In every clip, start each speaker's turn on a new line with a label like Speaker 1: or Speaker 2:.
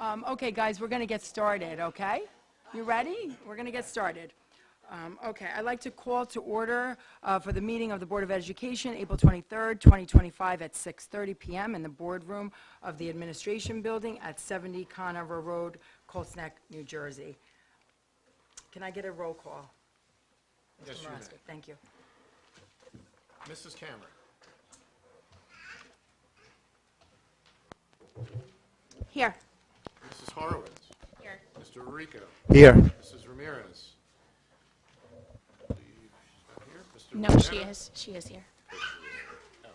Speaker 1: Okay, guys, we're going to get started, okay? You ready? We're going to get started. Okay, I'd like to call to order for the meeting of the Board of Education, April 23rd, 2025 at 6:30 p.m. in the boardroom of the Administration Building at 70 Conover Road, Colts Neck, New Jersey. Can I get a roll call?
Speaker 2: Yes, you may.
Speaker 1: Thank you.
Speaker 2: Mrs. Cameron.
Speaker 3: Here.
Speaker 2: Mrs. Horowitz.
Speaker 3: Here.
Speaker 2: Mr. Rico.
Speaker 4: Here.
Speaker 2: Mrs. Ramirez. I believe she's not here. Mr.
Speaker 3: No,
Speaker 2: Renetta?
Speaker 3: she is. She is here.
Speaker 2: Oh.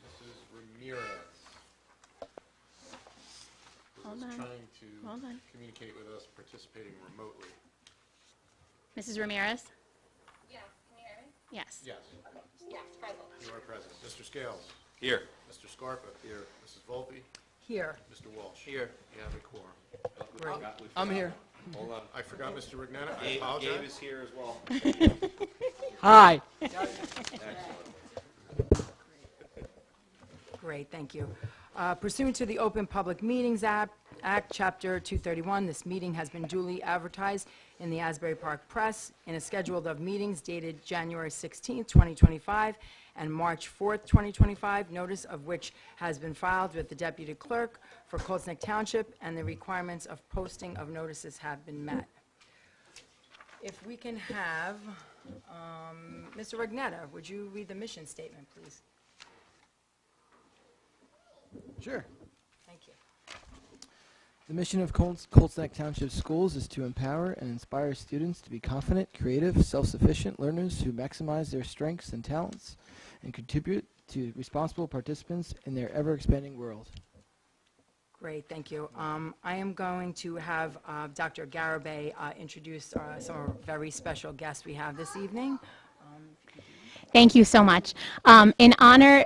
Speaker 2: Mrs. Ramirez. Who
Speaker 3: Hold
Speaker 2: is
Speaker 3: on.
Speaker 2: trying to
Speaker 3: Hold on.
Speaker 2: communicate with us participating remotely.
Speaker 3: Mrs. Ramirez?
Speaker 5: Yes, can you hear me?
Speaker 3: Yes.
Speaker 2: Yes,
Speaker 5: Yes, present.
Speaker 2: you are present. Mr. Scales.
Speaker 4: Here.
Speaker 2: Mr. Scarpa. Here. Mrs. Volpe.
Speaker 1: Here.
Speaker 2: Mr. Walsh.
Speaker 4: Here.
Speaker 2: You have a quorum.
Speaker 1: Great.
Speaker 4: I'm here.
Speaker 2: Hold on. I forgot Mr. Rignetta. I
Speaker 4: Gabe
Speaker 2: apologize.
Speaker 4: is here as well.
Speaker 1: Hi. Great, thank you. Pursuant to the Open Public Meetings Act, Chapter 231, this meeting has been duly advertised in the Asbury Park Press in a schedule of meetings dated January 16th, 2025, and March 4th, 2025, notice of which has been filed with the Deputy Clerk for Colts Neck Township, and the requirements of posting of notices have been met. If we can have, Mr. Rignetta, would you read the mission statement, please?
Speaker 6: Sure.
Speaker 1: Thank you.
Speaker 6: The mission of Colts Neck Township Schools is to empower and inspire students to be confident, creative, self-sufficient learners who maximize their strengths and talents and contribute to responsible participants in their ever-expanding world.
Speaker 1: Great, thank you. I am going to have Dr. Garibay introduce some of our very special guests we have this evening.
Speaker 3: Thank you so much. In honor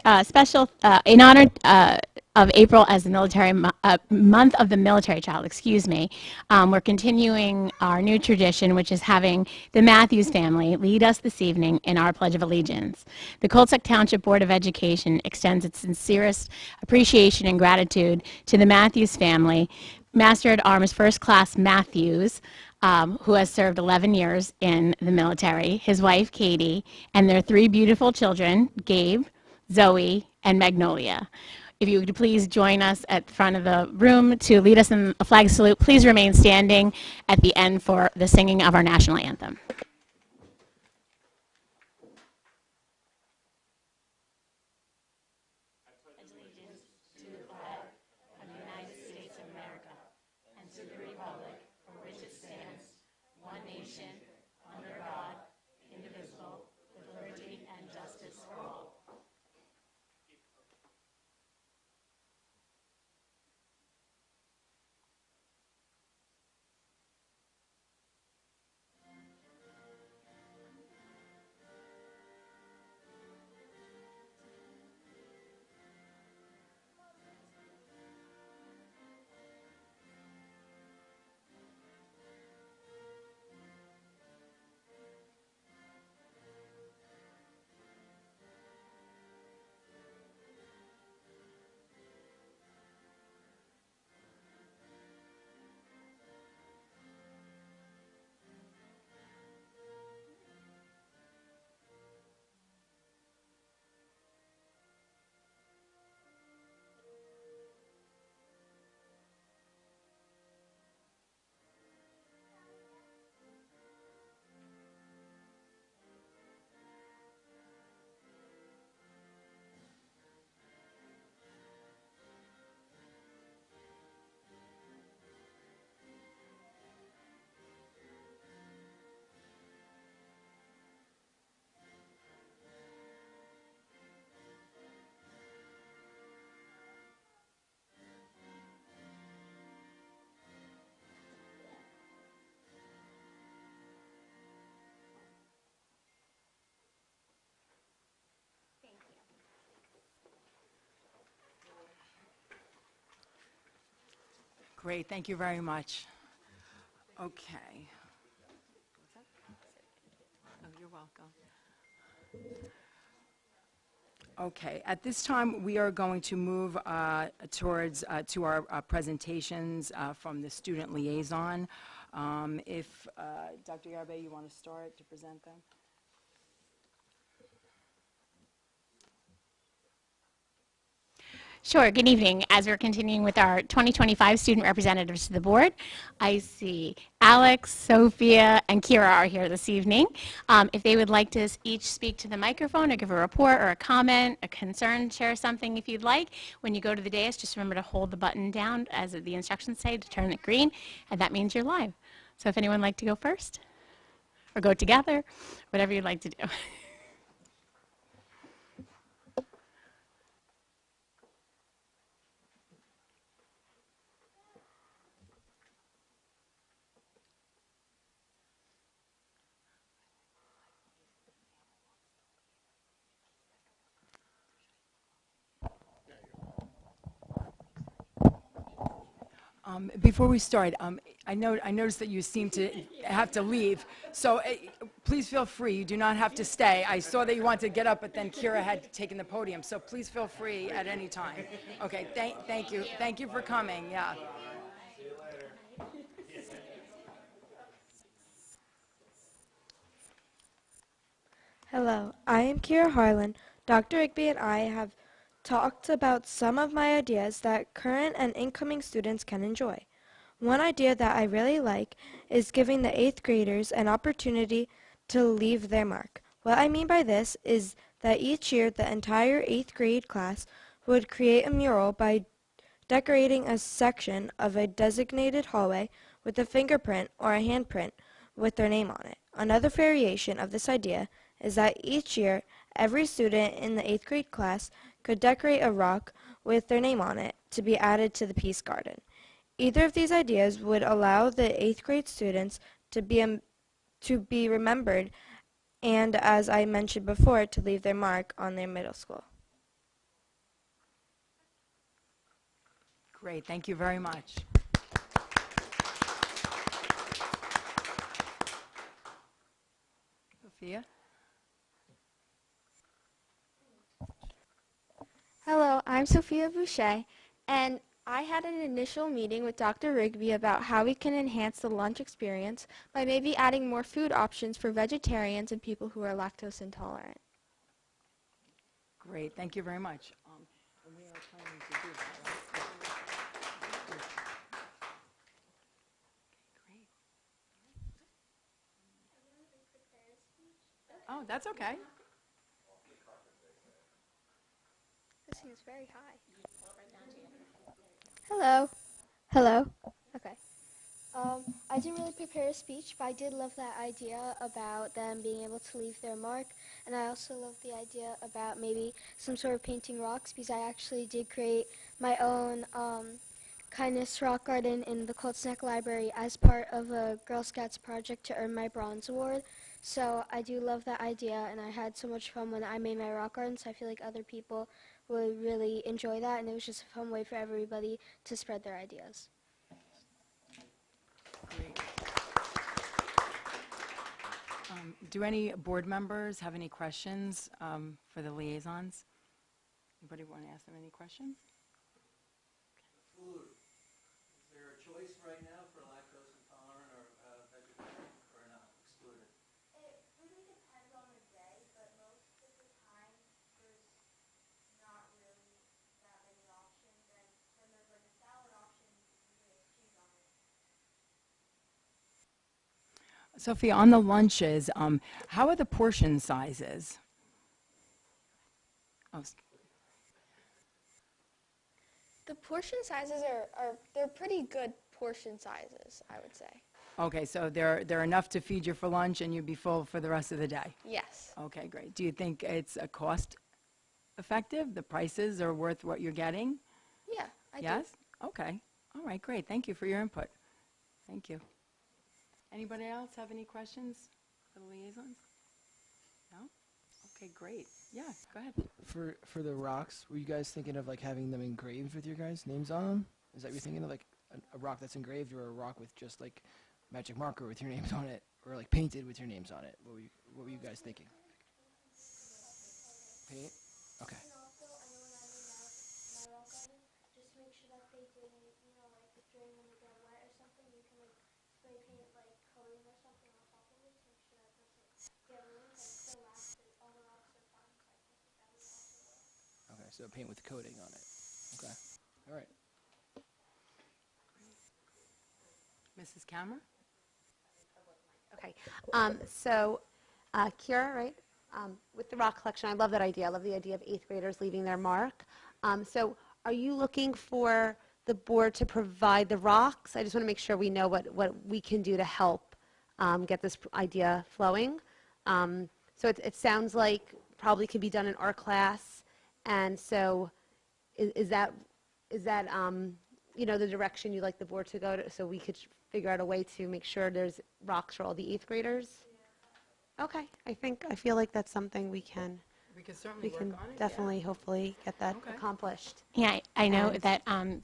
Speaker 3: of April as the military month of the military child, we're continuing our new tradition, which is having the Matthews family lead us this evening in our Pledge of Allegiance. The Colts Neck Township Board of Education extends its sincerest appreciation and gratitude to the Matthews family, Master at Arms First Class Matthews, who has served 11 years in the military, his wife, Katie, and their 3 beautiful children, Gabe, Zoe, and Magnolia. If you would please join us at the front of the room to lead us in a flag salute, please remain standing at the end for the singing of our national anthem.
Speaker 1: Great, thank you very much. Okay. Oh, you're welcome. Okay, at this time, we are going to move towards, to our presentations from the student liaison. If, Dr. Yarbe, you want to start to present them?
Speaker 3: Sure. Good evening. As we're continuing with our 2025 student representatives to the board, I see Alex, Sophia, and Kira are here this evening. If they would like to each speak to the microphone or give a report or a comment, a concern, share something if you'd like, when you go to the dais, just remember to hold the button down as the instructions say to turn it green, and that means you're live. So if anyone would like to go first or go together, whatever you'd like to do.
Speaker 1: Before we start, I noticed that you seem to have to leave, so please feel free. You do not have to stay. I saw that you wanted to get up, but then Kira had taken the podium, so please feel free at any time. Okay, thank you. Thank you for coming, yeah.
Speaker 4: Hello, I am Kira Harlan. Dr. Igby and I have talked about some of my ideas that current and incoming students can enjoy. One idea that I really like is giving the 8th graders an opportunity to leave their mark. What I mean by this is that each year the entire 8th grade class would create a mural by decorating a section of a designated hallway with a fingerprint or a handprint with their name on it. Another variation of this idea is that each year, every student in the 8th grade class could decorate a rock with their name on it to be added to the Peace Garden. Either of these ideas would allow the 8th grade students to be remembered and, as I mentioned before, to leave their mark on their middle school.
Speaker 1: Great, thank you very much. Sophia?
Speaker 7: Hello, I'm Sophia Boucher, and I had an initial meeting with Dr. Rigby about how we can enhance the lunch experience by maybe adding more food options for vegetarians and people who are lactose intolerant.
Speaker 1: Great, thank you very much. And we are planning to do that, right? Great. Oh, that's okay.
Speaker 7: This seems very high. Hello. Hello. Okay. I didn't really prepare a speech, but I did love that idea about them being able to leave their mark. And I also love the idea about maybe some sort of painting rocks, because I actually did create my own kindness rock garden in the Colts Library as part of a Girl Scouts project to earn my bronze award. So I do love that idea, and I had so much fun when I made my rock garden, so I feel like other people would really enjoy that, and it was just a fun way for everybody to spread their ideas.
Speaker 1: Great. Do any board members have any questions for the liaisons? Anybody want to ask them any questions?
Speaker 8: Food. Is there a choice right now for lactose intolerant or vegetarian, or not excluded?
Speaker 5: It really depends on the day, but most of the time there's not really that many options. And when there's like a salad option, usually has cheese on it.
Speaker 1: Sophia, on the lunches, how are the portion sizes? Oh,
Speaker 7: The portion sizes they're pretty good portion sizes, I would say.
Speaker 1: okay, so they're enough to feed you for lunch and you'd be full for the rest of the day?
Speaker 7: Yes.
Speaker 1: Okay, great. Do you think it's a cost effective? The prices are worth what you're getting?
Speaker 7: Yeah, I do.
Speaker 1: Yes? Okay. All right, great. Thank you for your input. Thank you. Anybody else have any questions for the liaisons? No? Okay, great. Yeah, go ahead.
Speaker 6: For the rocks, were you guys thinking of like having them engraved with your guys' names on them? Is that what you're thinking of, like a rock that's engraved, or a rock with just like magic marker with your names on it, or like painted with your names on it? What were you guys thinking? Paint? Okay.
Speaker 5: And also, I know when I made my rock garden, just make sure that they didn't, like during when they get wet or something, you can like spray paint like coating or something on top of it to make sure that it doesn't get ruined, but it still lasted. All the rocks are fine, so I think that would also work.
Speaker 6: Okay, so paint with coating on it. Okay. All right.
Speaker 1: Mrs. Cameron?
Speaker 9: Okay, Kira, right? With the rock collection, I love that idea. I love the idea of 8th graders leaving their mark. So are you looking for the board to provide the rocks? I just want to make sure we know what we can do to help get this idea flowing. So it sounds like probably can be done in our class. And so is that the direction you'd like the board to go to, so we could figure out a way to make sure there's rocks for all the 8th graders? Okay, I feel like that's something we can
Speaker 1: We can certainly work on it. yeah.
Speaker 9: definitely, hopefully, get that
Speaker 1: Okay.
Speaker 9: accomplished.
Speaker 3: Yeah, I know
Speaker 9: And-
Speaker 3: that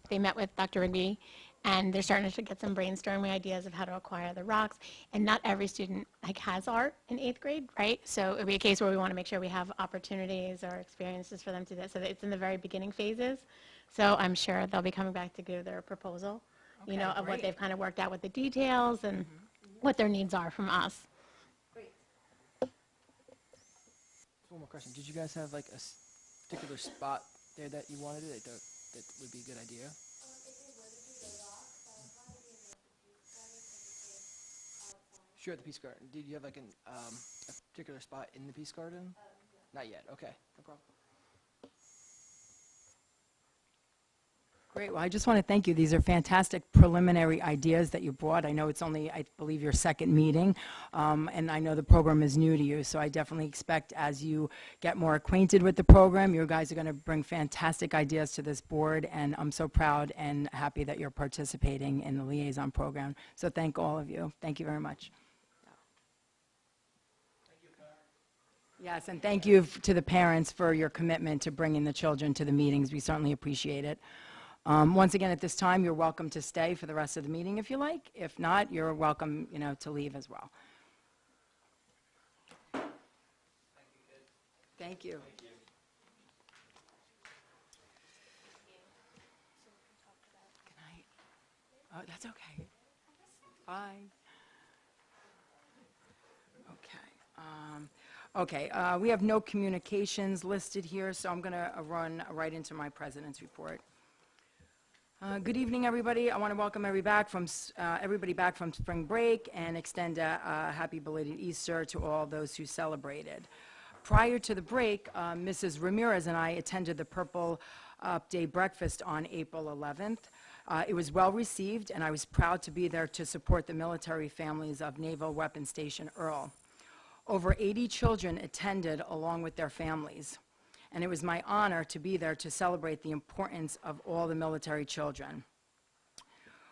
Speaker 3: they met with Dr. Rigby, and they're starting to get some brainstorming ideas of how to acquire the rocks. And not every student has art in 8th grade, right? So it'd be a case where we want to make sure we have opportunities or experiences for them to do that. So that it's in the very beginning phases. So I'm sure they'll be coming back to give their proposal,
Speaker 1: Okay,
Speaker 3: of what
Speaker 1: great.
Speaker 3: they've kind of worked out with the details and what their needs are from us.
Speaker 6: One more question. Did you guys have like a particular spot there that you wanted it? That would be a good idea. Sure, at the Peace Garden. Did you have like a particular spot in the Peace Garden? Not yet. Okay, no problem.
Speaker 1: Great. Well, I just want to thank you. These are fantastic preliminary ideas that you brought. I know it's only, I believe, your second meeting, and I know the program is new to you, so I definitely expect as you get more acquainted with the program, you guys are going to bring fantastic ideas to this board, and I'm so proud and happy that you're participating in the liaison program. So thank all of you. Thank you very much. Yes, and thank you to the parents for your commitment to bringing the children to the meetings. We certainly appreciate it. Once again, at this time, you're welcome to stay for the rest of the meeting if you like. If not, you're welcome, to leave as well. Thank you. Good night. Oh, that's okay. Bye. Okay. We have no communications listed here, so I'm going to run right into my president's report. Good evening, everybody. I want to welcome everybody back from spring break and extend a happy belated Easter to all those who celebrated. Prior to the break, Mrs. Ramirez and I attended the Purple Up Day breakfast on April 11th. It was well received, and I was proud to be there to support the military families of Naval Weapons Station Earl. Over 80 children attended along with their families, and it was my honor to be there to celebrate the importance of all the military children.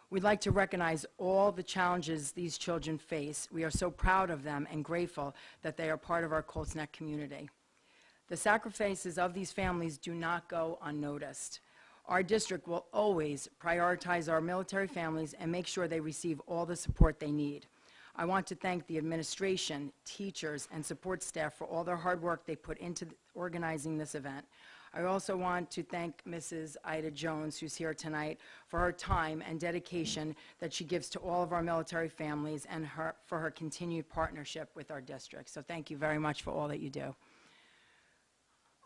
Speaker 1: We'd like to recognize all the challenges these children face. We are so proud of them and grateful that they are part of our Colts Neck community. The sacrifices of these families do not go unnoticed. Our district will always prioritize our military families and make sure they receive all the support they need. I want to thank the administration, teachers, and support staff for all their hard work they put into organizing this event. I also want to thank Mrs. Ida Jones, who's here tonight, for her time and dedication that she gives to all of our military families and for her continued partnership with our district. So thank you very much for all that you do.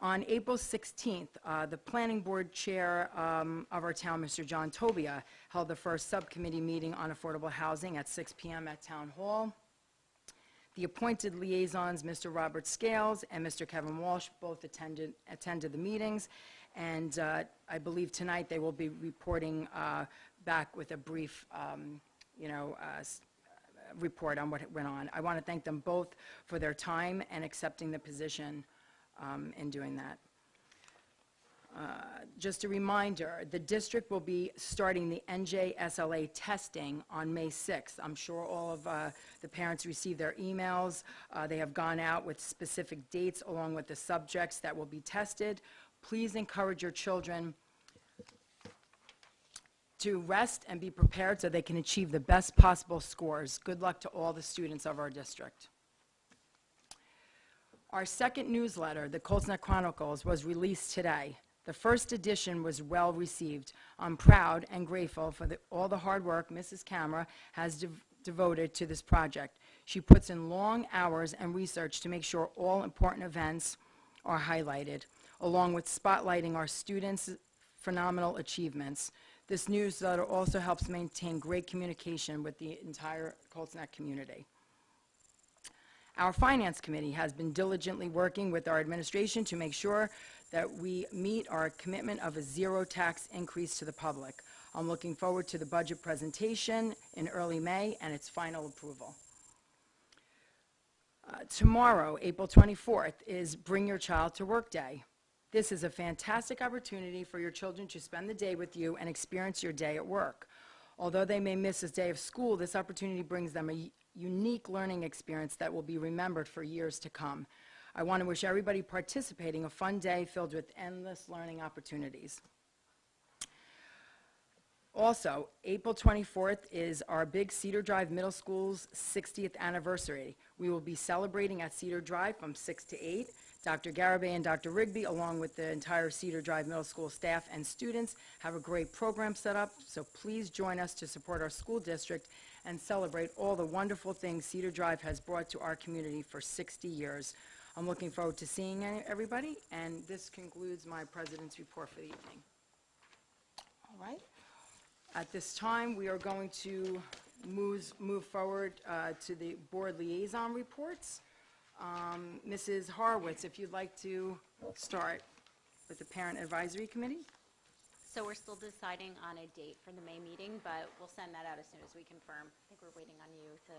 Speaker 1: On April 16th, the Planning Board Chair of our town, Mr. John Tobia, held the first subcommittee meeting on affordable housing at 6 p.m. at Town Hall. The appointed liaisons, Mr. Robert Scales and Mr. Kevin Walsh, both attended the meetings, and I believe tonight they will be reporting back with a brief, report on what went on. I want to thank them both for their time and accepting the position in doing that. Just a reminder, the district will be starting the NJSLA testing on May 6th. I'm sure all of the parents received their emails. They have gone out with specific dates along with the subjects that will be tested. Please encourage your children to rest and be prepared so they can achieve the best possible scores. Good luck to all the students of our district. Our second newsletter, the Colts Neck Chronicles, was released today. The first edition was well received. I'm proud and grateful for all the hard work Mrs. Camera has devoted to this project. She puts in long hours and research to make sure all important events are highlighted, along with spotlighting our students' phenomenal achievements. This newsletter also helps maintain great communication with the entire Colts Neck community. Our Finance Committee has been diligently working with our administration to make sure that we meet our commitment of a zero tax increase to the public. I'm looking forward to the budget presentation in early May and its final approval. Tomorrow, April 24th, is Bring Your Child to Work Day. This is a fantastic opportunity for your children to spend the day with you and experience your day at work. Although they may miss a day of school, this opportunity brings them a unique learning experience that will be remembered for years to come. I want to wish everybody participating a fun day filled with endless learning opportunities. Also, April 24th is our big Cedar Drive Middle School's 60th anniversary. We will be celebrating at Cedar Drive from 6 to 8. Dr. Garibay and Dr. Rigby, along with the entire Cedar Drive Middle School staff and students, have a great program set up, so please join us to support our school district and celebrate all the wonderful things Cedar Drive has brought to our community for 60 years. I'm looking forward to seeing everybody, and this concludes my president's report for the evening. All right. At this time, we are going to move forward to the board liaison reports. Mrs. Horowitz, if you'd like to start with the Parent Advisory Committee.
Speaker 10: So we're still deciding on a date for the May meeting, but we'll send that out as soon as we confirm. I think we're waiting on you to...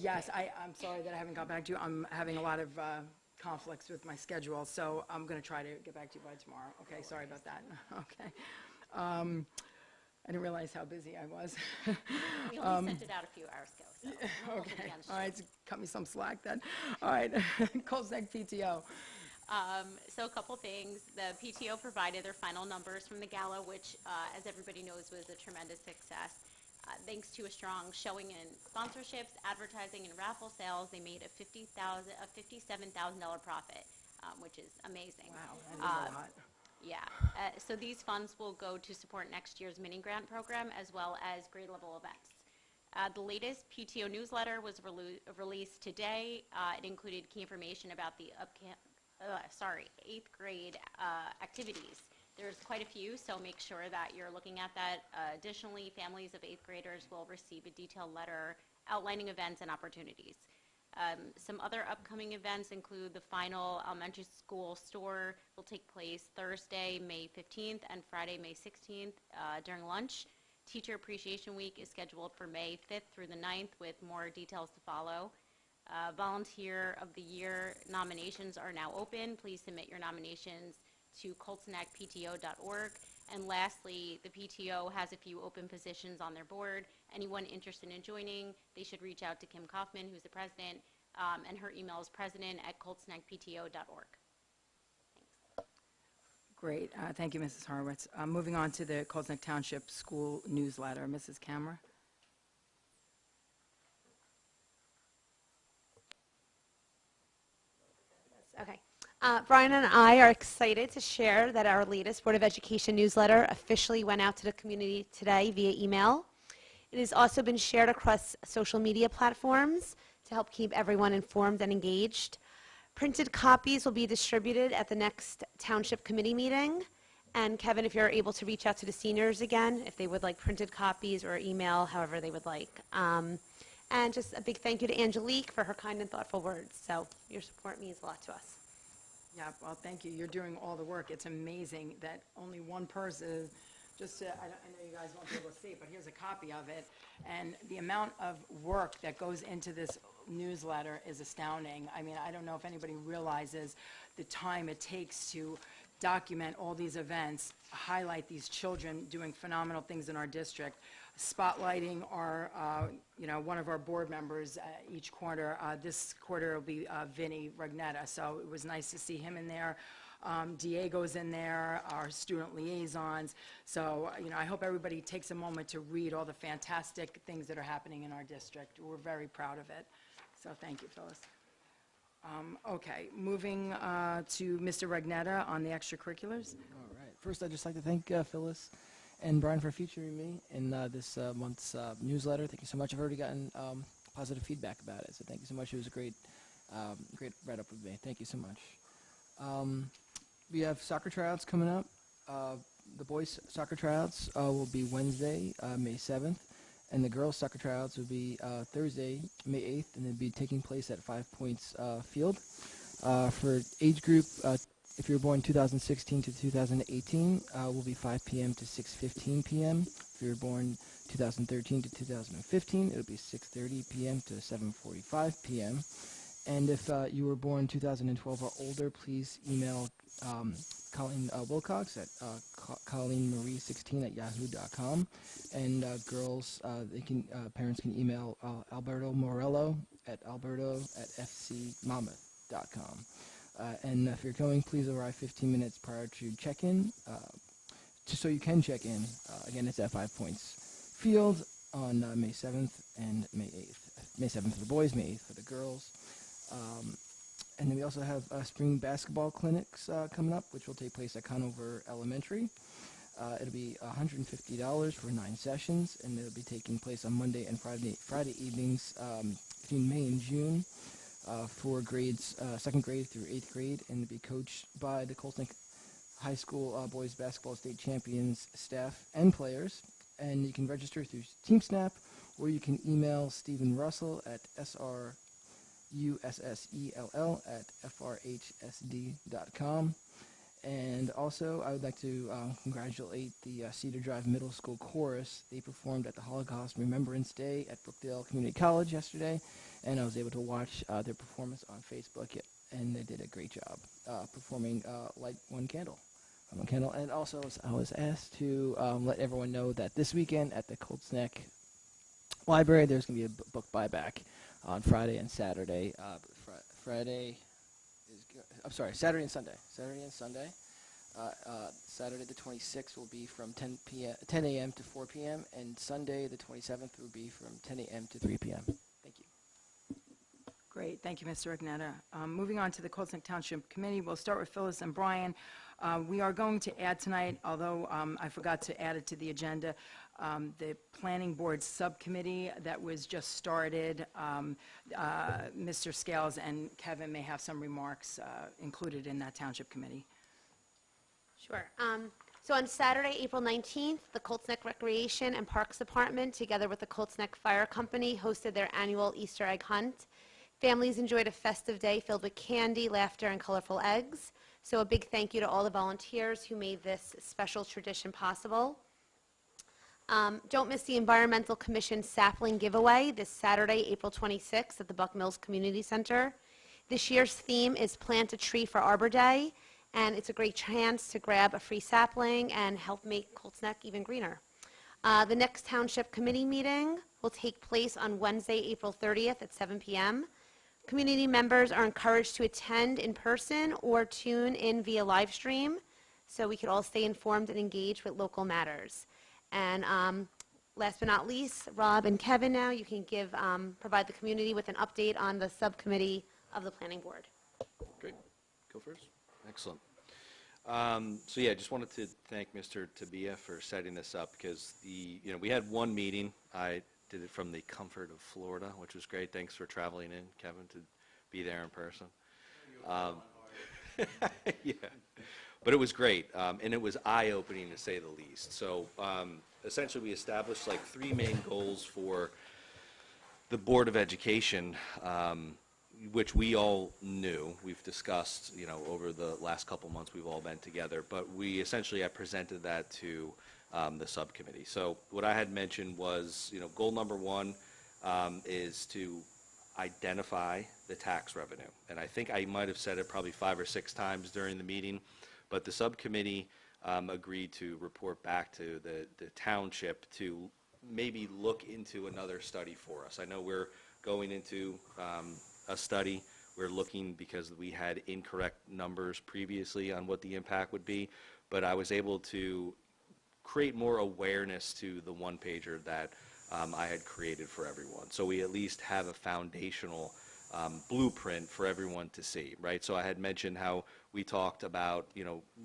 Speaker 1: Yes, I'm sorry that I haven't got back to you. I'm having a lot of conflicts with my schedule, so I'm going to try to get back to you by tomorrow. Okay, sorry about that. Okay. I didn't realize how busy I was.
Speaker 10: We only sent it out a few hours ago, so... we'll
Speaker 1: Okay,
Speaker 10: be on
Speaker 1: all right, so cut me some slack then. All right, Colts Neck PTO.
Speaker 10: So a couple things. The PTO provided their final numbers from the gala, which, as everybody knows, was a tremendous success. Thanks to a strong showing in sponsorships, advertising, and raffle sales, they made a $57,000 profit, which is amazing.
Speaker 1: Wow, that is a lot.
Speaker 10: Yeah. So these funds will go to support next year's mini grant program as well as grade level events. The latest PTO newsletter was released today. It included key information about the 8th grade activities. There's quite a few, so make sure that you're looking at that. Additionally, families of 8th graders will receive a detailed letter outlining events and opportunities. Some other upcoming events include the final elementary school store will take place Thursday, May 15th and Friday, May 16th during lunch. Teacher Appreciation Week is scheduled for May 5th through the 9th with more details to follow. Volunteer of the Year nominations are now open. Please submit your nominations to coltsneckpto.org. And lastly, the PTO has a few open positions on their board. Anyone interested in joining, they should reach out to Kim Kaufman, who's the president, and her email is president@coltsneckpto.org. Thanks.
Speaker 1: Great, thank you, Mrs. Horowitz. Moving on to the Colts Neck Township School newsletter, Mrs. Camera.
Speaker 9: Okay. Brian and I are excited to share that our latest Board of Education newsletter officially went out to the community today via email. It has also been shared across social media platforms to help keep everyone informed and engaged. Printed copies will be distributed at the next Township Committee meeting. And Kevin, if you're able to reach out to the seniors again, if they would like printed copies or email, however they would like. And just a big thank you to Angelique for her kind and thoughtful words. So your support means a lot to us.
Speaker 1: Yeah, well, thank you. You're doing all the work. It's amazing that only one person, I know you guys won't be able to see it, but here's a copy of it. And the amount of work that goes into this newsletter is astounding. I mean, I don't know if anybody realizes the time it takes to document all these events, highlight these children doing phenomenal things in our district, spotlighting our, one of our board members each quarter. This quarter will be Vinny Ragnetta, so it was nice to see him in there. Diego's in there, our student liaisons. So, I hope everybody takes a moment to read all the fantastic things that are happening in our district. We're very proud of it. So thank you, Phyllis. Okay, moving to Mr. Regnetta on the extracurriculars.
Speaker 6: All right. First, I'd just like to thank Phyllis and Brian for featuring me in this month's newsletter. Thank you so much. I've already gotten positive feedback about it, so thank you so much. It was a great write-up of me. Thank you so much. We have soccer tryouts coming up. The boys' soccer tryouts will be Wednesday, May 7th, and the girls' soccer tryouts will be Thursday, May 8th, and they'll be taking place at 5 Points Field. For age group, if you were born 2016 to 2018, will be 5 p.m. to 6:15 p.m. If you were born 2013 to 2015, it'll be 6:30 p.m. to 7:45 p.m. And if you were born 2012 or older, please email Colleen Wilcox at colleenmarie16@yahoo.com. And girls, parents can email Alberto Morello at alberto@fcmonmouth.com. And if you're going, please arrive 15 minutes prior to check-in, just so you can check in. Again, it's at 5 Points Field on May 7th and May 8th. May 7th for the boys, May 8th for the girls. And then we also have spring basketball clinics coming up, which will take place at Conover Elementary. It'll be $150 for 9 sessions, and it'll be taking place on Monday and Friday evenings between May and June for grades 2nd grade through 8th grade, and it'll be coached by the Colts High School boys basketball state champions, staff, and players. And you can register through TeamSnap, or you can email Stephen Russell at SRUSSELL@FRHSD.com. And also, I would like to congratulate the Cedar Drive Middle School Chorus. They performed at the Holocaust Remembrance Day at Brookdale Community College yesterday, and I was able to watch their performance on Facebook, and they did a great job performing Light One Candle. And also, I was asked to let everyone know that this weekend at the Colts Neck Library, there's going to be a book buyback on Friday and Saturday. Saturday and Sunday. Saturday the 26th will be from 10 a.m. to 4 p.m. and Sunday the 27th will be from 10 a.m. to 3 p.m. Thank you.
Speaker 1: Great, thank you, Mr. Regnetta. Moving on to the Colts Neck Township Committee, we'll start with Phyllis and Brian. We are going to add tonight, although I forgot to add it to the agenda, the Planning Board Subcommittee that was just started. Mr. Scales and Kevin may have some remarks included in that Township Committee.
Speaker 9: Sure. So on Saturday, April 19th, the Colts Neck Recreation and Parks Department, together with the Colts Neck Fire Company, hosted their annual Easter egg hunt. Families enjoyed a festive day filled with candy, laughter, and colorful eggs. So a big thank you to all the volunteers who made this special tradition possible. Don't miss the Environmental Commission sapling giveaway this Saturday, April 26th at the Buck Mills Community Center. This year's theme is Plant a Tree for Arbor Day, and it's a great chance to grab a free sapling and help make Colts Neck even greener. The next Township Committee meeting will take place on Wednesday, April 30th at 7 p.m. Community members are encouraged to attend in person or tune in via live stream so we could all stay informed and engage with local matters. And last but not least, Rob and Kevin now, you can provide the community with an update on the subcommittee of the Planning Board.
Speaker 2: Great. Go first. Excellent. So yeah, just wanted to thank Mr. Tabia for setting this up because we had one meeting. I did it from the comfort of Florida, which was great. Thanks for traveling in, Kevin, to be there in person. Yeah, but it was great, and it was eye-opening to say the least. So essentially, we established like 3 main goals for the Board of Education, which we all knew. We've discussed, over the last couple months we've all been together, but I presented that to the subcommittee. So what I had mentioned was, goal number 1 is to identify the tax revenue. And I think I might have said it probably 5 or 6 times during the meeting, but the subcommittee agreed to report back to the township to maybe look into another study for us. I know we're going into a study. We're looking because we had incorrect numbers previously on what the impact would be, but I was able to create more awareness to the one-pager that I had created for everyone. So we at least have a foundational blueprint for everyone to see, right? So I had mentioned how we talked about,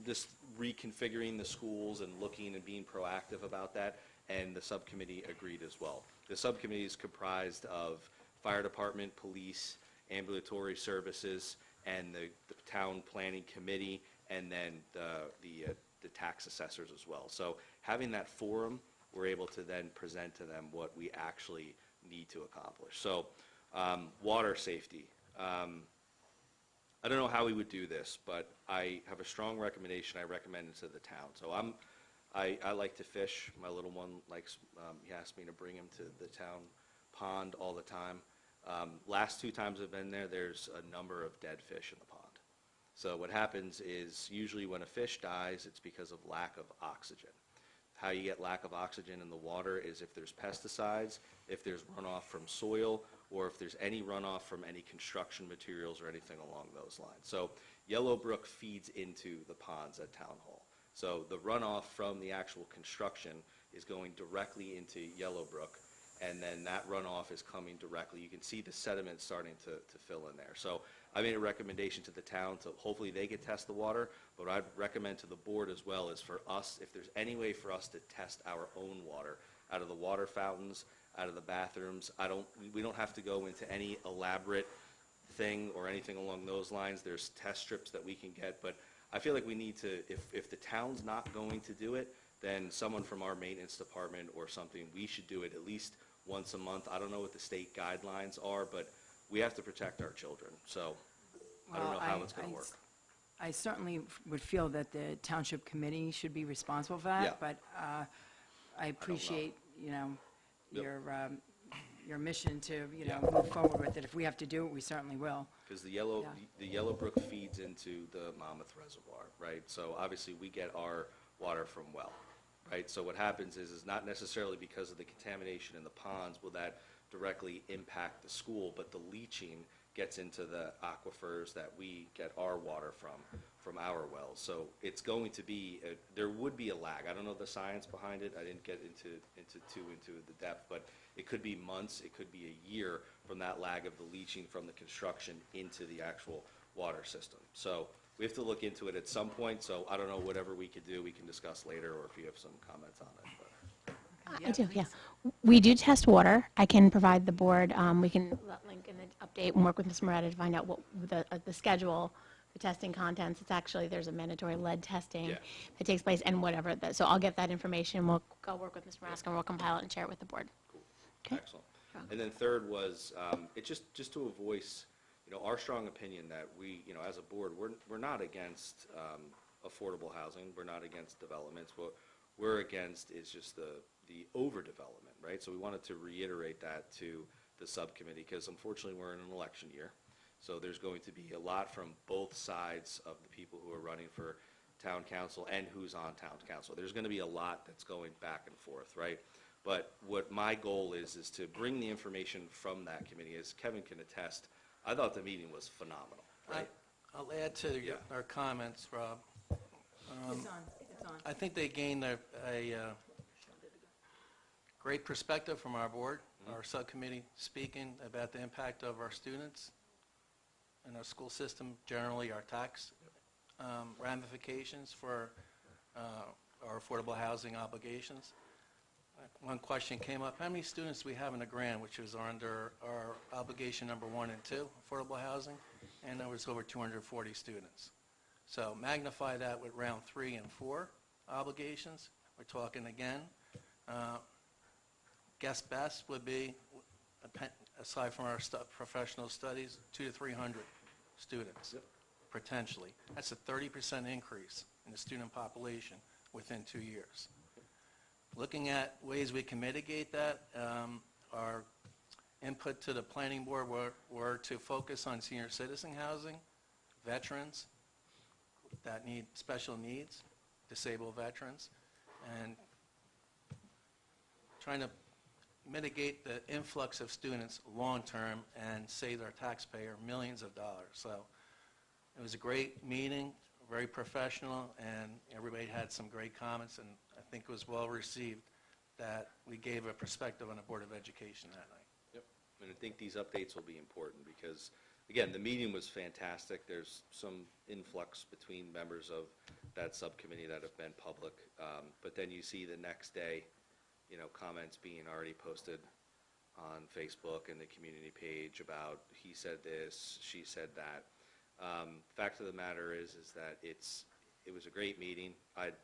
Speaker 2: just reconfiguring the schools and looking and being proactive about that, and the subcommittee agreed as well. The subcommittee is comprised of fire department, police, ambulatory services, and the town planning committee, and then the tax assessors as well. So having that forum, we're able to then present to them what we actually need to accomplish. So water safety. I don't know how we would do this, but I have a strong recommendation. I recommend it to the town. So I like to fish. My little one likes, he asked me to bring him to the town pond all the time. Last 2 times I've been there, there's a number of dead fish in the pond. So what happens is usually when a fish dies, it's because of lack of oxygen. How you get lack of oxygen in the water is if there's pesticides, if there's runoff from soil, or if there's any runoff from any construction materials or anything along those lines. So Yellowbrook feeds into the ponds at Town Hall. So the runoff from the actual construction is going directly into Yellowbrook, and then that runoff is coming directly. You can see the sediment starting to fill in there. So I made a recommendation to the town to hopefully they could test the water, but I'd recommend to the board as well is for us, if there's any way for us to test our own water out of the water fountains, out of the bathrooms. We don't have to go into any elaborate thing or anything along those lines. There's test strips that we can get, but I feel like we need to, if the town's not going to do it, then someone from our maintenance department or something, we should do it at least once a month. I don't know what the state guidelines are, but we have to protect our children. So I don't know how it's going to work.
Speaker 1: I certainly would feel that the township committee should be responsible for that,
Speaker 2: Yeah.
Speaker 1: but I appreciate, your mission to, move forward with it. If we have to do it, we certainly will.
Speaker 2: Because the
Speaker 1: Yeah.
Speaker 2: Yellowbrook feeds into the Monmouth Reservoir, right? So obviously we get our water from well, right? So what happens is not necessarily because of the contamination in the ponds will that directly impact the school, but the leaching gets into the aquifers that we get our water from our wells. So it's going to be, there would be a lag. I don't know the science behind it. I didn't get into the depth, but it could be months, it could be a year from that lag of the leaching from the construction into the actual water system. So we have to look into it at some point. So I don't know, whatever we could do, we can discuss later, or if you have some comments on it. But.
Speaker 3: I do, yeah. We do test water. I can provide the board, we can link in the update and work with Ms. Moretta to find out what the schedule, the testing contents. It's actually, there's a mandatory lead testing
Speaker 2: Yeah.
Speaker 3: that takes place and whatever. So I'll get that information. We'll go work with Ms. Maraska and we'll compile it and share it with the board. Okay.
Speaker 2: Excellent. And then third was, it just to voice, our strong opinion that we, as a board, we're not against affordable housing. We're not against developments. What we're against is just the overdevelopment, right? So we wanted to reiterate that to the subcommittee because unfortunately we're in an election year. So there's going to be a lot from both sides of the people who are running for town council and who's on town council. There's going to be a lot that's going back and forth, right? But what my goal is to bring the information from that committee. As Kevin can attest, I thought the meeting was phenomenal, right?
Speaker 8: I'll add to
Speaker 2: Yeah.
Speaker 8: our comments, Rob.
Speaker 1: It's on.
Speaker 8: I think they gained a great perspective from our board, our subcommittee, speaking about the impact of our students and our school system, generally our tax ramifications for our affordable housing obligations. One question came up, how many students do we have in the grant, which is under our obligation number 1 and 2, affordable housing, and there was over 240 students. So magnify that with round 3 and 4 obligations. We're talking again, guess best would be, aside from our professional studies, 200 to 300 students, potentially. That's a 30% increase in the student population within 2 years. Looking at ways we can mitigate that, our input to the planning board were to focus on senior citizen housing, veterans that need special needs, disabled veterans, and trying to mitigate the influx of students long-term and save our taxpayer millions of dollars. So it was a great meeting, very professional, and everybody had some great comments, and I think it was well received that we gave a perspective on the Board of Education that night.
Speaker 2: Yep. And I think these updates will be important because, again, the meeting was fantastic. There's some influx between members of that subcommittee that have been public. But then you see the next day, you know, comments being already posted on Facebook and the community page about he said this, she said that. Fact of the matter is that it was a great meeting.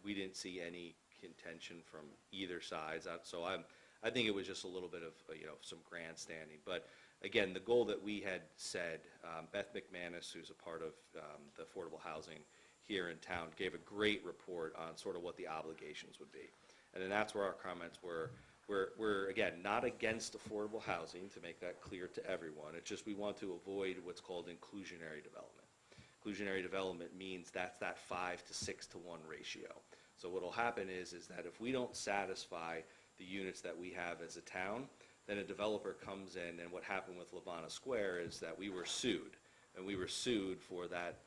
Speaker 2: We didn't see any contention from either side. So I think it was just a little bit of, you know, some grandstanding. But again, the goal that we had said, Beth McManus, who's a part of the affordable housing here in town, gave a great report on sort of what the obligations would be. And then that's where our comments were. We're again, not against affordable housing, to make that clear to everyone. It's just we want to avoid what's called inclusionary development. Inclusionary development means that's that 5 to 6 to 1 ratio. So what will happen is that if we don't satisfy the units that we have as a town, then a developer comes in, and what happened with Levana Square is that we were sued. And we were sued for that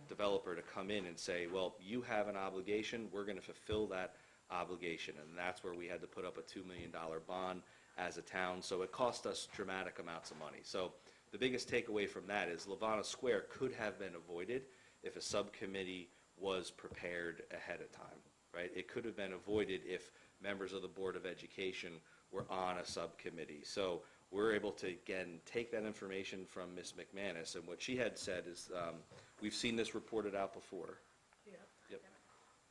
Speaker 2: developer to come in and say, well, you have an obligation, we're going to fulfill that obligation. And that's where we had to put up a $2 million bond as a town. So it cost us dramatic amounts of money. So the biggest takeaway from that is Levana Square could have been avoided if a subcommittee was prepared ahead of time, right? It could have been avoided if members of the Board of Education were on a subcommittee. So we're able to, again, take that information from Ms. McManus, and what she had said is, we've seen this reported out before. Yep.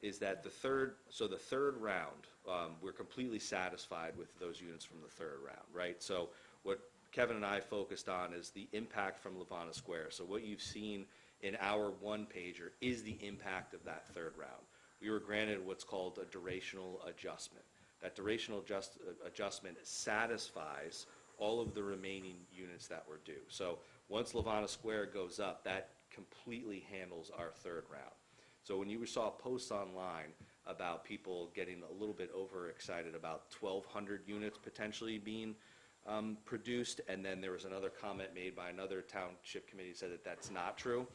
Speaker 2: Is that the third round, we're completely satisfied with those units from the third round, right? So what Kevin and I focused on is the impact from Levana Square. So what you've seen in our one-pager is the impact of that third round. We were granted what's called a durational adjustment. That durational adjustment satisfies all of the remaining units that were due. So once Levana Square goes up, that completely handles our third round. So when you saw posts online about people getting a little bit overexcited about 1,200 units potentially being produced, and then there was another comment made by another township committee that said that that's not true.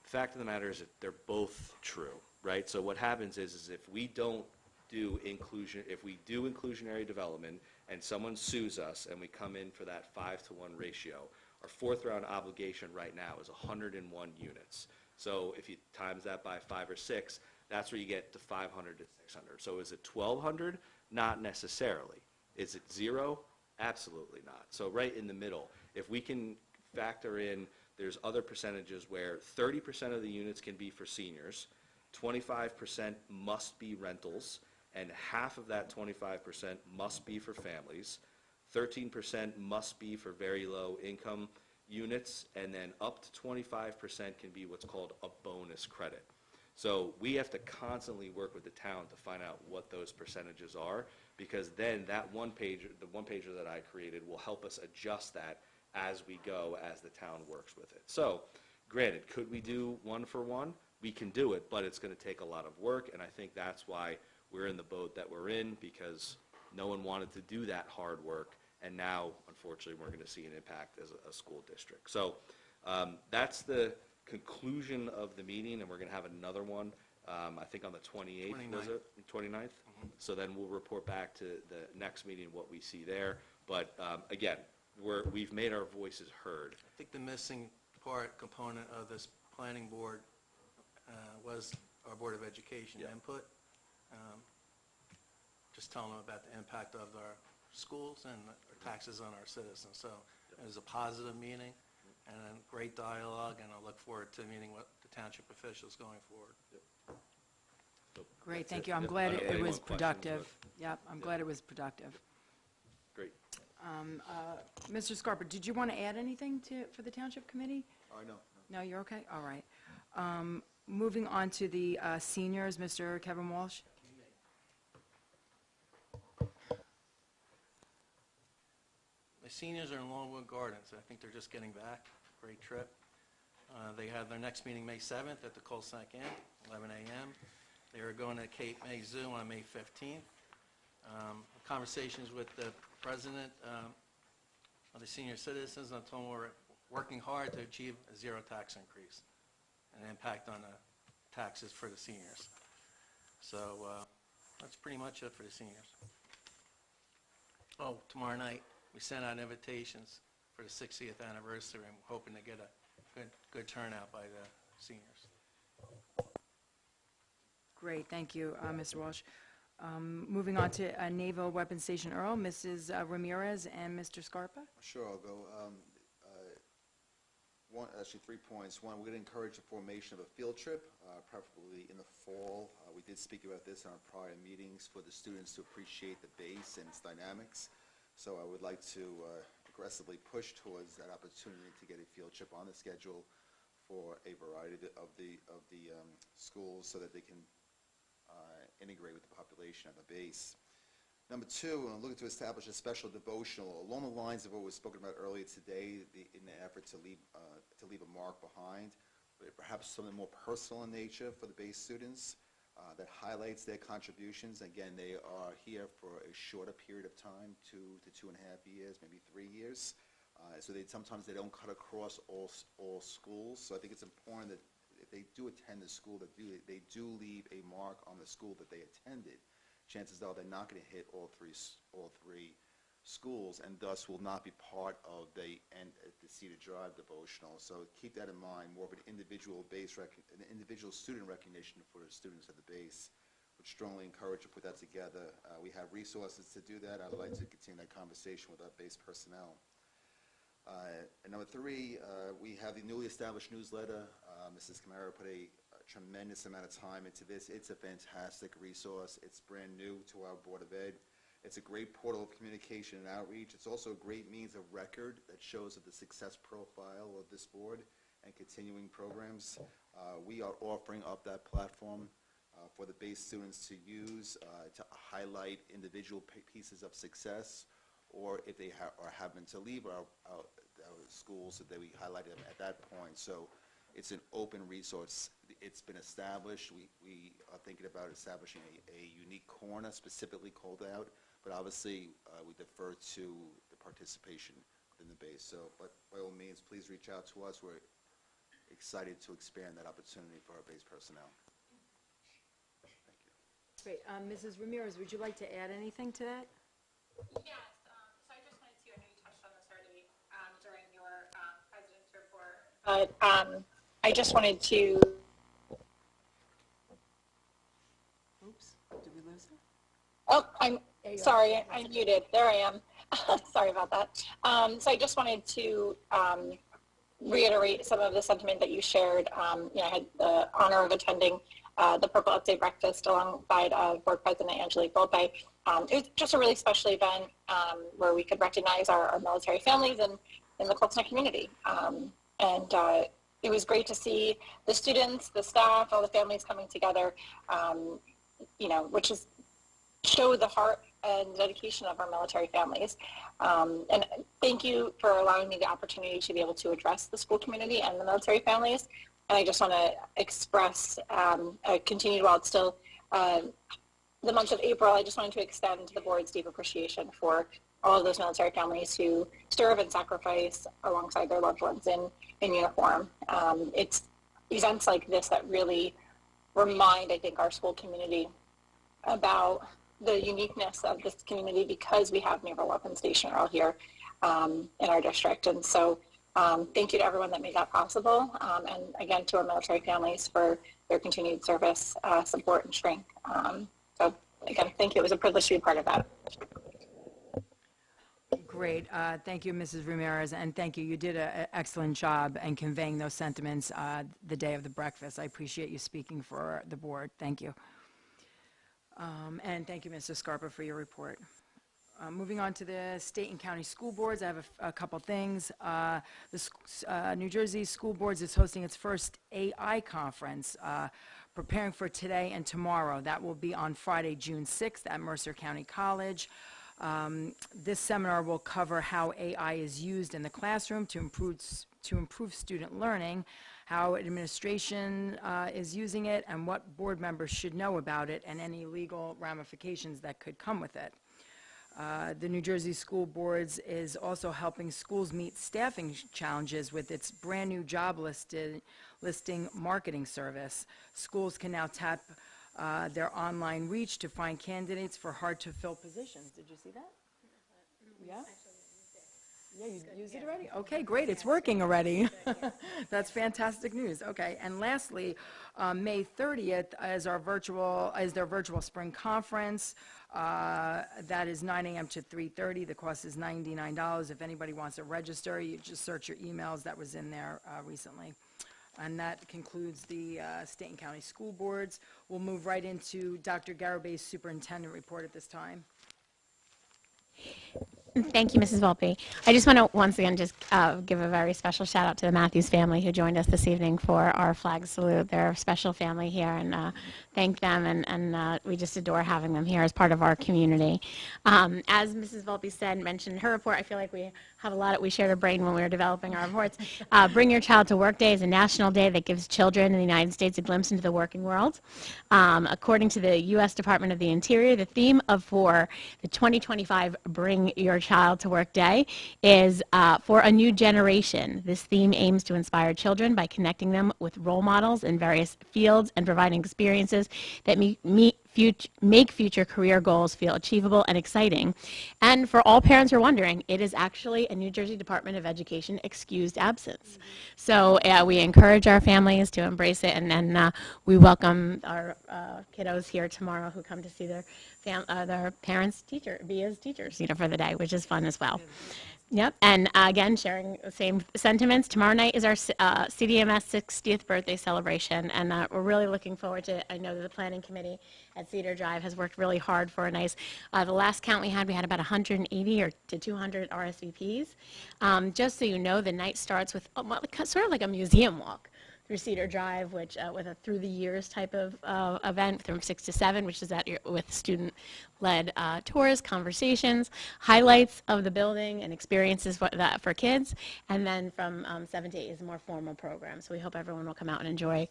Speaker 2: The fact of the matter is that they're both true, right? So what happens is if we don't do inclusion, if we do inclusionary development and someone sues us and we come in for that 5 to 1 ratio, our fourth round obligation right now is 101 units. So if you times that by 5 or 6, that's where you get to 500 to 600. So is it 1,200? Not necessarily. Is it 0? Absolutely not. So right in the middle, if we can factor in, there's other percentages where 30% of the units can be for seniors, 25% must be rentals, and half of that 25% must be for families, 13% must be for very low income units, and then up to 25% can be what's called a bonus credit. So we have to constantly work with the town to find out what those percentages are, because then that the one pager that I created will help us adjust that as we go, as the town works with it. So granted, could we do 1 for 1? We can do it, but it's going to take a lot of work, and I think that's why we're in the boat that we're in, because no one wanted to do that hard work, and now, unfortunately, we're going to see an impact as a school district. So that's the conclusion of the meeting, and we're going to have another one, I think on the 28th, was it? 29th? Mm-hmm. So then we'll report back to the next meeting what we see there. But again, we've made our voices heard.
Speaker 8: I think the missing component of this planning board was our Board of Education input. Just telling them about the impact of our schools and our taxes on our citizens. So it was a positive meeting and a great dialogue, and I look forward to meeting with the township officials going forward.
Speaker 2: So
Speaker 1: Great,
Speaker 2: that's
Speaker 1: thank
Speaker 2: it.
Speaker 1: you. I'm
Speaker 2: Yep.
Speaker 1: glad
Speaker 2: I don't
Speaker 1: it
Speaker 2: have any
Speaker 1: was
Speaker 2: more questions,
Speaker 1: productive.
Speaker 2: but-
Speaker 1: Yep, I'm glad it was productive.
Speaker 2: Great.
Speaker 1: Mr. Scarpa, did you want to add anything for the Township Committee?
Speaker 11: No.
Speaker 1: No, you're okay? All right. Moving on to the seniors, Mr. Kevin Walsh.
Speaker 8: The seniors are in Longwood Gardens. I think they're just getting back. Great trip. They have their next meeting May 7th at the Colts Inn, 11 a.m. They are going to Cape May Zoo on May 15th. Conversations with the president of the senior citizens, I told them we're working hard to achieve a 0 tax increase and impact on the taxes for the seniors. So that's pretty much it for the seniors. Oh, tomorrow night, we sent out invitations for the 60th anniversary, and hoping to get a good turnout by the seniors.
Speaker 1: Great, thank you, Mr. Walsh. Moving on to Naval Weapons Station Earl, Mrs. Ramirez and Mr. Scarpa.
Speaker 11: Sure, I'll go. Actually, 3 points. One, we're going to encourage the formation of a field trip, preferably in the fall. We did speak about this in our prior meetings for the students to appreciate the base and its dynamics. So I would like to aggressively push towards that opportunity to get a field trip on the schedule for a variety of the schools so that they can integrate with the population at the base. Number two, I'm looking to establish a special devotional along the lines of what was spoken about earlier today, in the effort to leave a mark behind, but perhaps something more personal in nature for the base students that highlights their contributions. Again, they are here for a shorter period of time, 2 to 2.5 years, maybe 3 years. So sometimes they don't cut across all schools. So I think it's important that if they do attend the school, that they do leave a mark on the school that they attended. Chances are they're not going to hit all three schools, and thus will not be part of the Cedar Drive devotional. So keep that in mind. More of an individual student recognition for the students at the base. Would strongly encourage to put that together. We have resources to do that. I'd like to continue that conversation with our base personnel. And number three, we have the newly established newsletter. Mrs. Camara put a tremendous amount of time into this. It's a fantastic resource. It's brand new to our Board of Ed. It's a great portal of communication and outreach. It's also a great means of record that shows the success profile of this board and continuing programs. We are offering up that platform for the base students to use to highlight individual pieces of success, or if they are having to leave our schools, that we highlight them at that point. So it's an open resource. It's been established. We are thinking about establishing a unique corner specifically called out, but obviously we defer to the participation within the base. So, but by all means, please reach out to us. We're excited to expand that opportunity for our base personnel. Thank you.
Speaker 1: Great, Mrs. Ramirez, would you like to add anything to that?
Speaker 12: Yes, so I just wanted to, I know you touched on this already during your president's report, but I just wanted to.
Speaker 1: Oops, did we lose her?
Speaker 12: Oh, I'm sorry, I'm muted. There I am. Sorry about that. So I just wanted to reiterate some of the sentiment that you shared. I had the honor of attending the Purple Update Breakfast alongside Board President Angelique Volpe. It was just a really special event where we could recognize our military families and in the Colts community. It was great to see the students, the staff, all the families coming together, which is show the heart and dedication of our military families. And thank you for allowing me the opportunity to be able to address the school community and the military families. And I just want to express a continued, while it's still the month of April, I just wanted to extend the board's deep appreciation for all of those military families who serve and sacrifice alongside their loved ones in uniform. It's events like this that really remind, I think, our school community about the uniqueness of this community because we have Naval Weapons Station Earl here in our district. And so thank you to everyone that made that possible. And again, to our military families for their continued service, support, and strength. So again, thank you. It was a privilege to be part of that.
Speaker 1: Great. Thank you, Mrs. Ramirez, and thank you. You did an excellent job in conveying those sentiments the day of the breakfast. I appreciate you speaking for the board. Thank you. And thank you, Mr. Scarpa, for your report. Moving on to the state and county school boards, I have a couple things. New Jersey School Boards is hosting its first AI conference, preparing for today and tomorrow. That will be on Friday, June 6th at Mercer County College. This seminar will cover how AI is used in the classroom to improve student learning, how administration is using it, and what board members should know about it, and any legal ramifications that could come with it. The New Jersey School Boards is also helping schools meet staffing challenges with its brand new job listing marketing service. Schools can now tap their online reach to find candidates for hard-to-fill positions. Did you see that? Yeah? Yeah, you used it already? Okay, great, it's working already. That's fantastic news, okay. And lastly, May 30th is their virtual spring conference. That is 9 a.m. to 3:30. The cost is $99. If anybody wants to register, you just search your emails, that was in there recently. And that concludes the state and county school boards. We'll move right into Dr. Garabay's superintendent report at this time.
Speaker 3: Thank you, Mrs. Volpe. I just want to once again just give a very special shout out to the Matthews family who joined us this evening for our flag salute. They're a special family here, and thank them, and we just adore having them here as part of our community. As Mrs. Volpe mentioned in her report, I feel like we have a lot we shared a brain when we were developing our reports. Bring Your Child to Work Day is a national day that gives children in the United States a glimpse into the working world. According to the U.S. Department of the Interior, the theme for the 2025 Bring Your Child to Work Day is for a new generation. This theme aims to inspire children by connecting them with role models in various fields and providing experiences that make future career goals feel achievable and exciting. And for all parents who are wondering, it is actually a New Jersey Department of Education excused absence. So we encourage our families to embrace it, and then we welcome our kiddos here tomorrow who come to see their parents be as teachers, for the day, which is fun as well. Yep, and again, sharing the same sentiments. Tomorrow night is our CDMS 60th birthday celebration, and we're really looking forward to it. I know that the planning committee at Cedar Drive has worked really hard for a nice, the last count we had about 180 or to 200 RSVPs. Just so you know, the night starts with sort of like a museum walk through Cedar Drive, which with a through the years type of event from 6 to 7, which is with student-led tours, conversations, highlights of the building, and experiences for kids. And then from 7 to 8 is a more formal program. So we hope everyone will come out and enjoy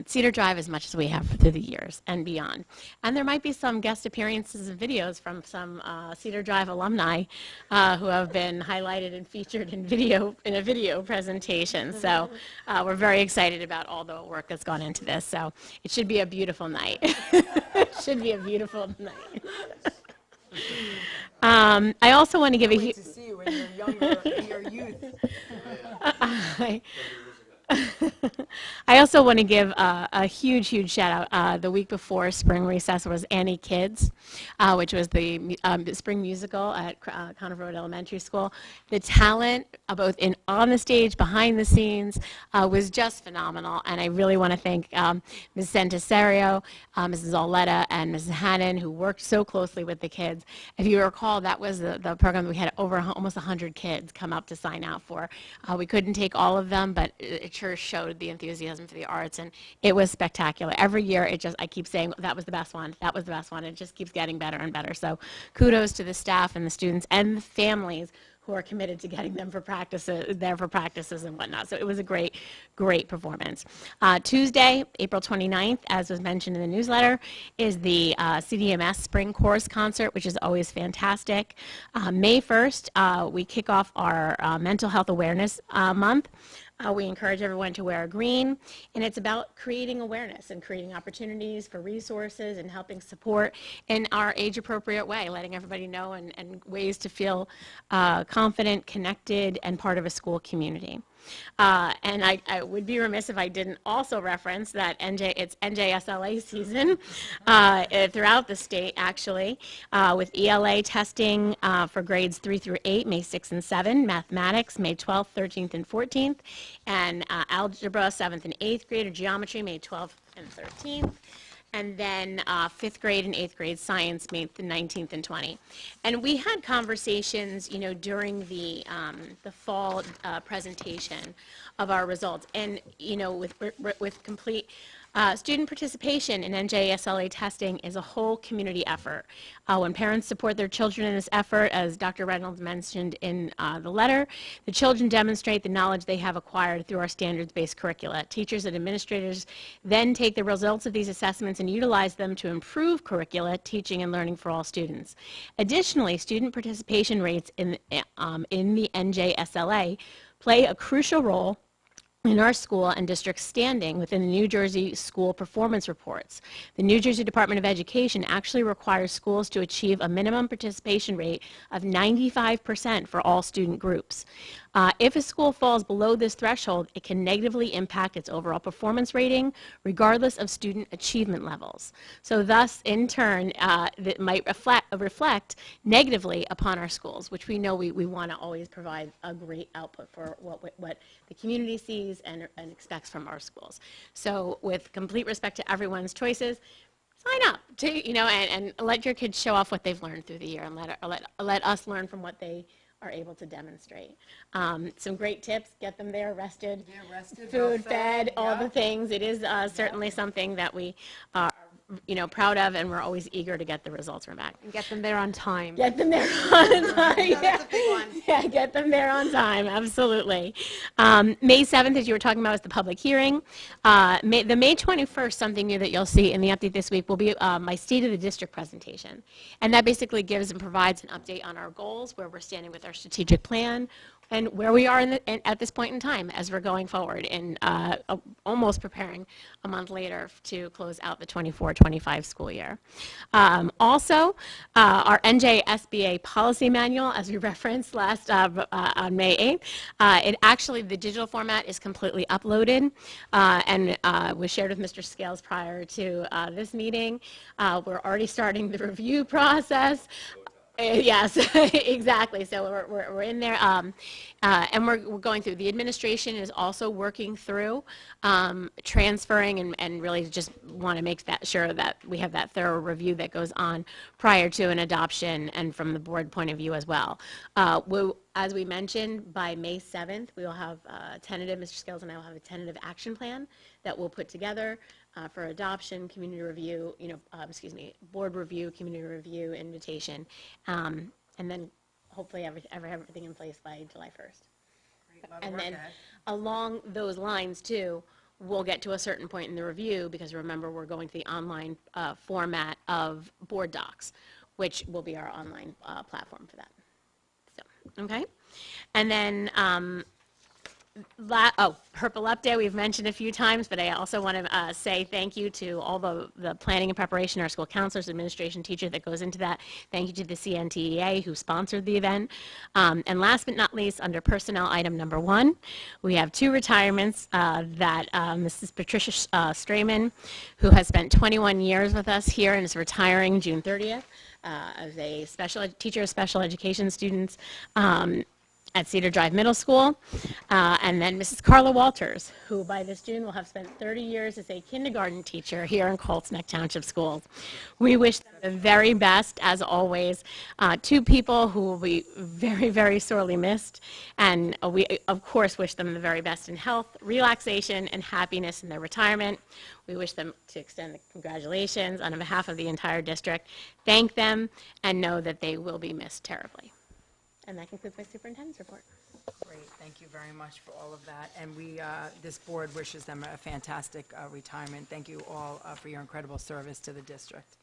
Speaker 3: Cedar Drive as much as we have through the years and beyond. And there might be some guest appearances and videos from some Cedar Drive alumni who have been highlighted and featured in a video presentation. So we're very excited about all the work that's gone into this. So it should be a beautiful night. It should be a beautiful night. I also want to give
Speaker 1: Wait to see you when you're younger, in your youth.
Speaker 3: I also want to give a huge shout out. The week before spring recess was Annie Kids, which was the spring musical at Conner Road Elementary School. The talent, both on the stage, behind the scenes, was just phenomenal. And I really want to thank Ms. Santasario, Mrs. Oletta, and Mrs. Hannon, who worked so closely with the kids. If you recall, that was the program that we had over almost 100 kids come up to sign out for. We couldn't take all of them, but it sure showed the enthusiasm for the arts, and it was spectacular. Every year, I keep saying, that was the best one, that was the best one. It just keeps getting better and better. So kudos to the staff and the students and the families who are committed to getting them for practices and whatnot. So it was a great performance. Tuesday, April 29th, as was mentioned in the newsletter, is the CDMS Spring Chorus Concert, which is always fantastic. May 1st, we kick off our Mental Health Awareness Month. We encourage everyone to wear green, and it's about creating awareness and creating opportunities for resources and helping support in our age-appropriate way, letting everybody know and ways to feel confident, connected, and part of a school community. And I would be remiss if I didn't also reference that it's NJSLA season throughout the state, actually, with ELA testing for grades 3 through 8, May 6th and 7, mathematics, May 12th, 13th, and 14th, and algebra, 7th and 8th grade, or geometry, May 12th and 13th. And then 5th grade and 8th grade science, May 19th and 20th. And we had conversations, during the fall presentation of our results, and with complete student participation in NJSLA testing is a whole community effort. When parents support their children in this effort, as Dr. Reynolds mentioned in the letter, the children demonstrate the knowledge they have acquired through our standards-based curricula. Teachers and administrators then take the results of these assessments and utilize them to improve curricula, teaching and learning for all students. Additionally, student participation rates in the NJSLA play a crucial role in our school and district standing within the New Jersey School Performance Reports. The New Jersey Department of Education actually requires schools to achieve a minimum participation rate of 95% for all student groups. If a school falls below this threshold, it can negatively impact its overall performance rating, regardless of student achievement levels. So thus, in turn, that might reflect negatively upon our schools, which we know we want to always provide a great output for what the community sees and expects from our schools. So with complete respect to everyone's choices, sign up to, and let your kids show off what they've learned through the year, and let us learn from what they are able to demonstrate. Some great tips: get them there rested, food, fed, all the things. It is certainly something that we are proud of, and we're always eager to get the results from back.
Speaker 9: And get them there on time.
Speaker 3: Get them there on time.
Speaker 9: That's a big one.
Speaker 3: Yeah, get them there on time, absolutely. May 7th, as you were talking about, is the public hearing. The May 21st, something new that you'll see in the update this week, will be my State of the District presentation. And that basically gives and provides an update on our goals, where we're standing with our strategic plan, and where we are at this point in time as we're going forward and almost preparing a month later to close out the 24-25 school year. Also, our NJ SBA policy manual, as we referenced last on May 8th, the digital format is completely uploaded and was shared with Mr. Scales prior to this meeting. We're already starting the review process. Yes, exactly. So we're in there, and we're going through. The administration is also working through transferring, and really just want to make sure that we have that thorough review that goes on prior to an adoption, and from the board point of view as well. As we mentioned, by May 7th, we will have Mr. Scales and I will have a tentative action plan that we'll put together for adoption, community review, board review, community review, invitation, and then hopefully everything in place by July 1st. And then along those lines too, we'll get to a certain point in the review, because remember, we're going to the online format of board docs, which will be our online platform for that. So, okay. And then Purple Up Day, we've mentioned a few times, but I also want to say thank you to all the planning and preparation, our school counselors, administration, teachers that goes into that. Thank you to the CNTEA who sponsored the event. And last but not least, under personnel item number 1, we have 2 retirements that Mrs. Patricia Strayman, who has spent 21 years with us here and is retiring June 30th as a teacher of special education students at Cedar Drive Middle School, and then Mrs. Carla Walters, who by this June will have spent 30 years as a kindergarten teacher here in Colts Township Schools. We wish them the very best, as always. 2 people who will be very, very sorely missed, and we, of course, wish them the very best in health, relaxation, and happiness in their retirement. We wish them to extend the congratulations on behalf of the entire district, thank them, and know that they will be missed terribly. And that concludes my superintendent's report.
Speaker 1: Great, thank you very much for all of that. And this board wishes them a fantastic retirement. Thank you all for your incredible service to the district.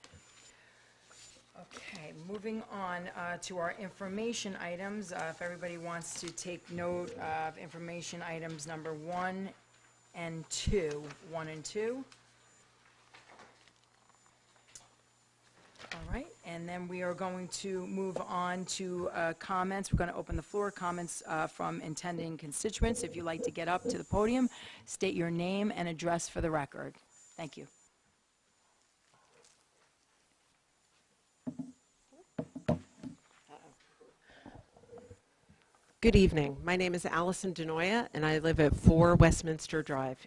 Speaker 1: Okay, moving on to our information items. If everybody wants to take note of information items number 1 and 2. 1 and 2. All right, and then we are going to move on to comments. We're going to open the floor, comments from intending constituents. If you'd like to get up to the podium, state your name and address for the record. Thank you.
Speaker 13: Good evening. My name is Allison Denoya, and I live at 4 Westminster Drive.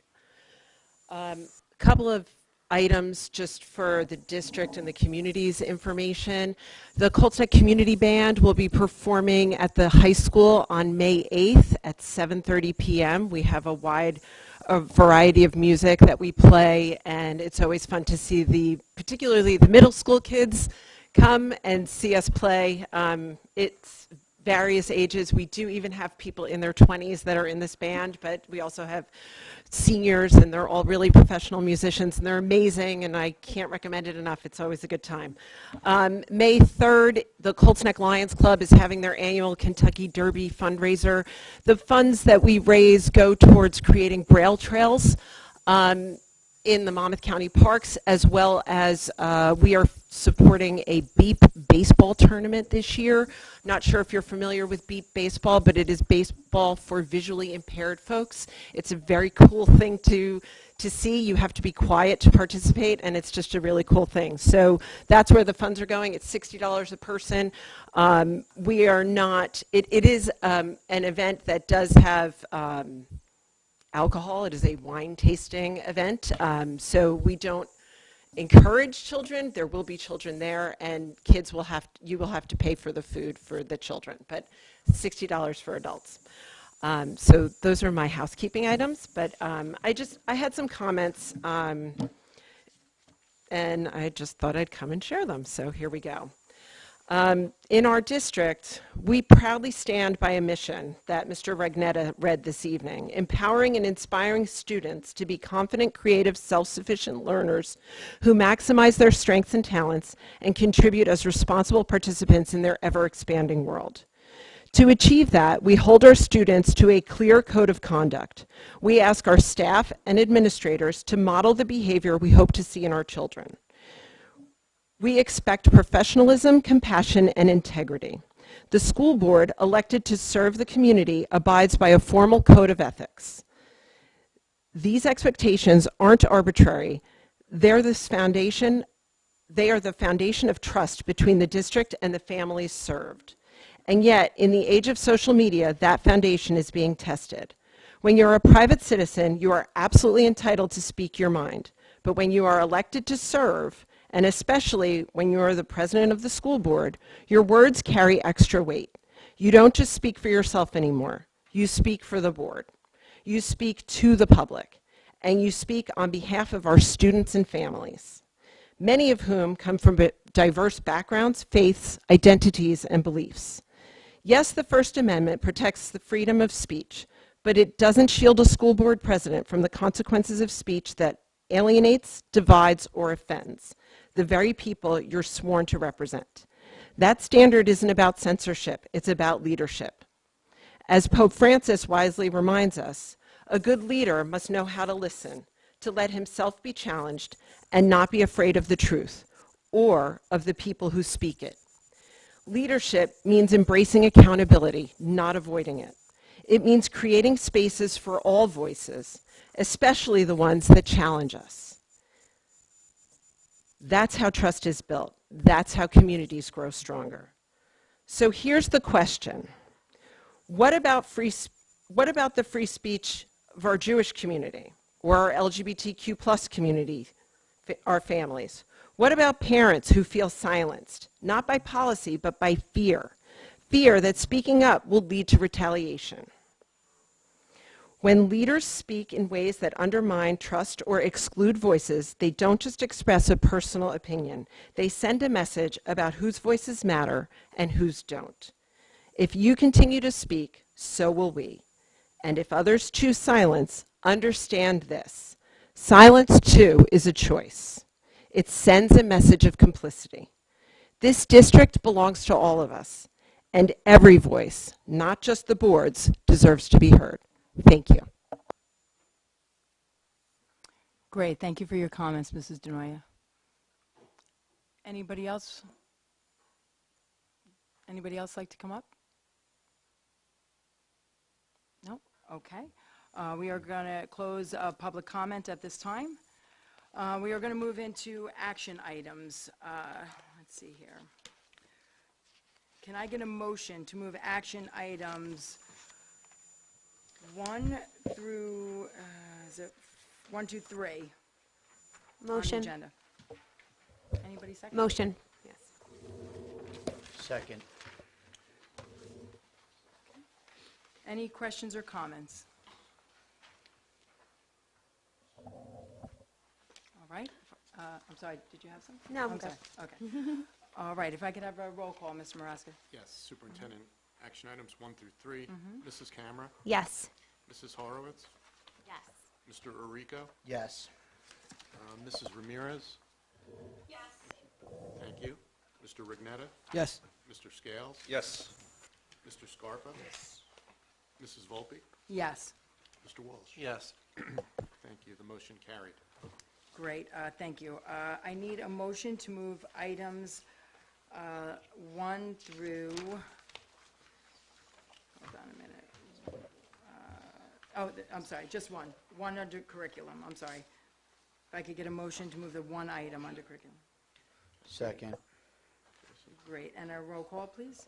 Speaker 13: Couple of items just for the district and the community's information. The Colts Community Band will be performing at the high school on May 8th at 7:30 p.m. We have a wide variety of music that we play, and it's always fun to see particularly the middle school kids come and see us play. It's various ages. We do even have people in their 20s that are in this band, but we also have seniors, and they're all really professional musicians, and they're amazing, and I can't recommend it enough. It's always a good time. May 3rd, the Colts Neck Lions Club is having their annual Kentucky Derby fundraiser. The funds that we raise go towards creating braille trails in the Monmouth County parks, as well as we are supporting a beep baseball tournament this year. Not sure if you're familiar with beep baseball, but it is baseball for visually impaired folks. It's a very cool thing to see. You have to be quiet to participate, and it's just a really cool thing. So that's where the funds are going. It's $60 a person. We are not, it is an event that does have alcohol. It is a wine tasting event. So we don't encourage children. There will be children there, and kids will you will have to pay for the food for the children, but $60 for adults. So those are my housekeeping items, but I had some comments, and I just thought I'd come and share them. So here we go. In our district, we proudly stand by a mission that Mr. Regnetta read this evening, empowering and inspiring students to be confident, creative, self-sufficient learners who maximize their strengths and talents and contribute as responsible participants in their ever-expanding world. To achieve that, we hold our students to a clear code of conduct. We ask our staff and administrators to model the behavior we hope to see in our children. We expect professionalism, compassion, and integrity. The school board, elected to serve the community, abides by a formal code of ethics. These expectations aren't arbitrary. They are the foundation of trust between the district and the families served. And yet, in the age of social media, that foundation is being tested. When you're a private citizen, you are absolutely entitled to speak your mind. But when you are elected to serve, and especially when you're the president of the school board, your words carry extra weight. You don't just speak for yourself anymore. You speak for the board. You speak to the public. And you speak on behalf of our students and families, many of whom come from diverse backgrounds, faiths, identities, and beliefs. Yes, the First Amendment protects the freedom of speech, but it doesn't shield a school board president from the consequences of speech that alienates, divides, or offends the very people you're sworn to represent. That standard isn't about censorship, it's about leadership. As Pope Francis wisely reminds us, a good leader must know how to listen, to let himself be challenged, and not be afraid of the truth, or of the people who speak it. Leadership means embracing accountability, not avoiding it. It means creating spaces for all voices, especially the ones that challenge us. That's how trust is built. That's how communities grow stronger. So here's the question. What about the free speech of our Jewish community or our LGBTQ plus community, our families? What about parents who feel silenced, not by policy, but by fear? Fear that speaking up will lead to retaliation. When leaders speak in ways that undermine trust or exclude voices, they don't just express a personal opinion. They send a message about whose voices matter and whose don't. If you continue to speak, so will we. And if others choose silence, understand this. Silence, too, is a choice. It sends a message of complicity. This district belongs to all of us, and every voice, not just the board's, deserves to be heard. Thank you.
Speaker 1: Great, thank you for your comments, Mrs. Denoya. Anybody else? Anybody else like to come up? No? Okay. We are going to close public comment at this time. We are going to move into action items. Let's see here. Can I get a motion to move action items 1 through, is it 1, 2, 3? On the
Speaker 9: Motion.
Speaker 1: agenda. Anybody second?
Speaker 9: Motion. Yes.
Speaker 14: Second.
Speaker 1: Any questions or comments? All right. I'm sorry, did you have something?
Speaker 9: No, I'm
Speaker 1: I'm
Speaker 9: good.
Speaker 1: sorry. Okay. All right, if I could have a roll call, Mr. Maraska.
Speaker 14: Yes, Superintendent Action items 1 through 3. Mrs. Camera,
Speaker 9: Yes.
Speaker 14: Mrs. Horowitz,
Speaker 10: Yes.
Speaker 14: Mr. Orico,
Speaker 15: Yes.
Speaker 14: Mrs. Ramirez.
Speaker 12: Yes.
Speaker 14: Thank you. Mr. Rignetta,
Speaker 6: Yes.
Speaker 14: Mr. Scales,
Speaker 2: Yes.
Speaker 14: Mr. Scarpa, Mrs. Volpe,
Speaker 1: Yes.
Speaker 14: Mr. Walsh.
Speaker 8: Yes.
Speaker 14: Thank you. The motion carried.
Speaker 1: Great, thank you. I need a motion to move items 1 through, hold on a minute. I'm sorry, just one. One under curriculum, I'm sorry. If I could get a motion to move the one item under curriculum.
Speaker 15: Second.
Speaker 1: Great, and a roll call, please?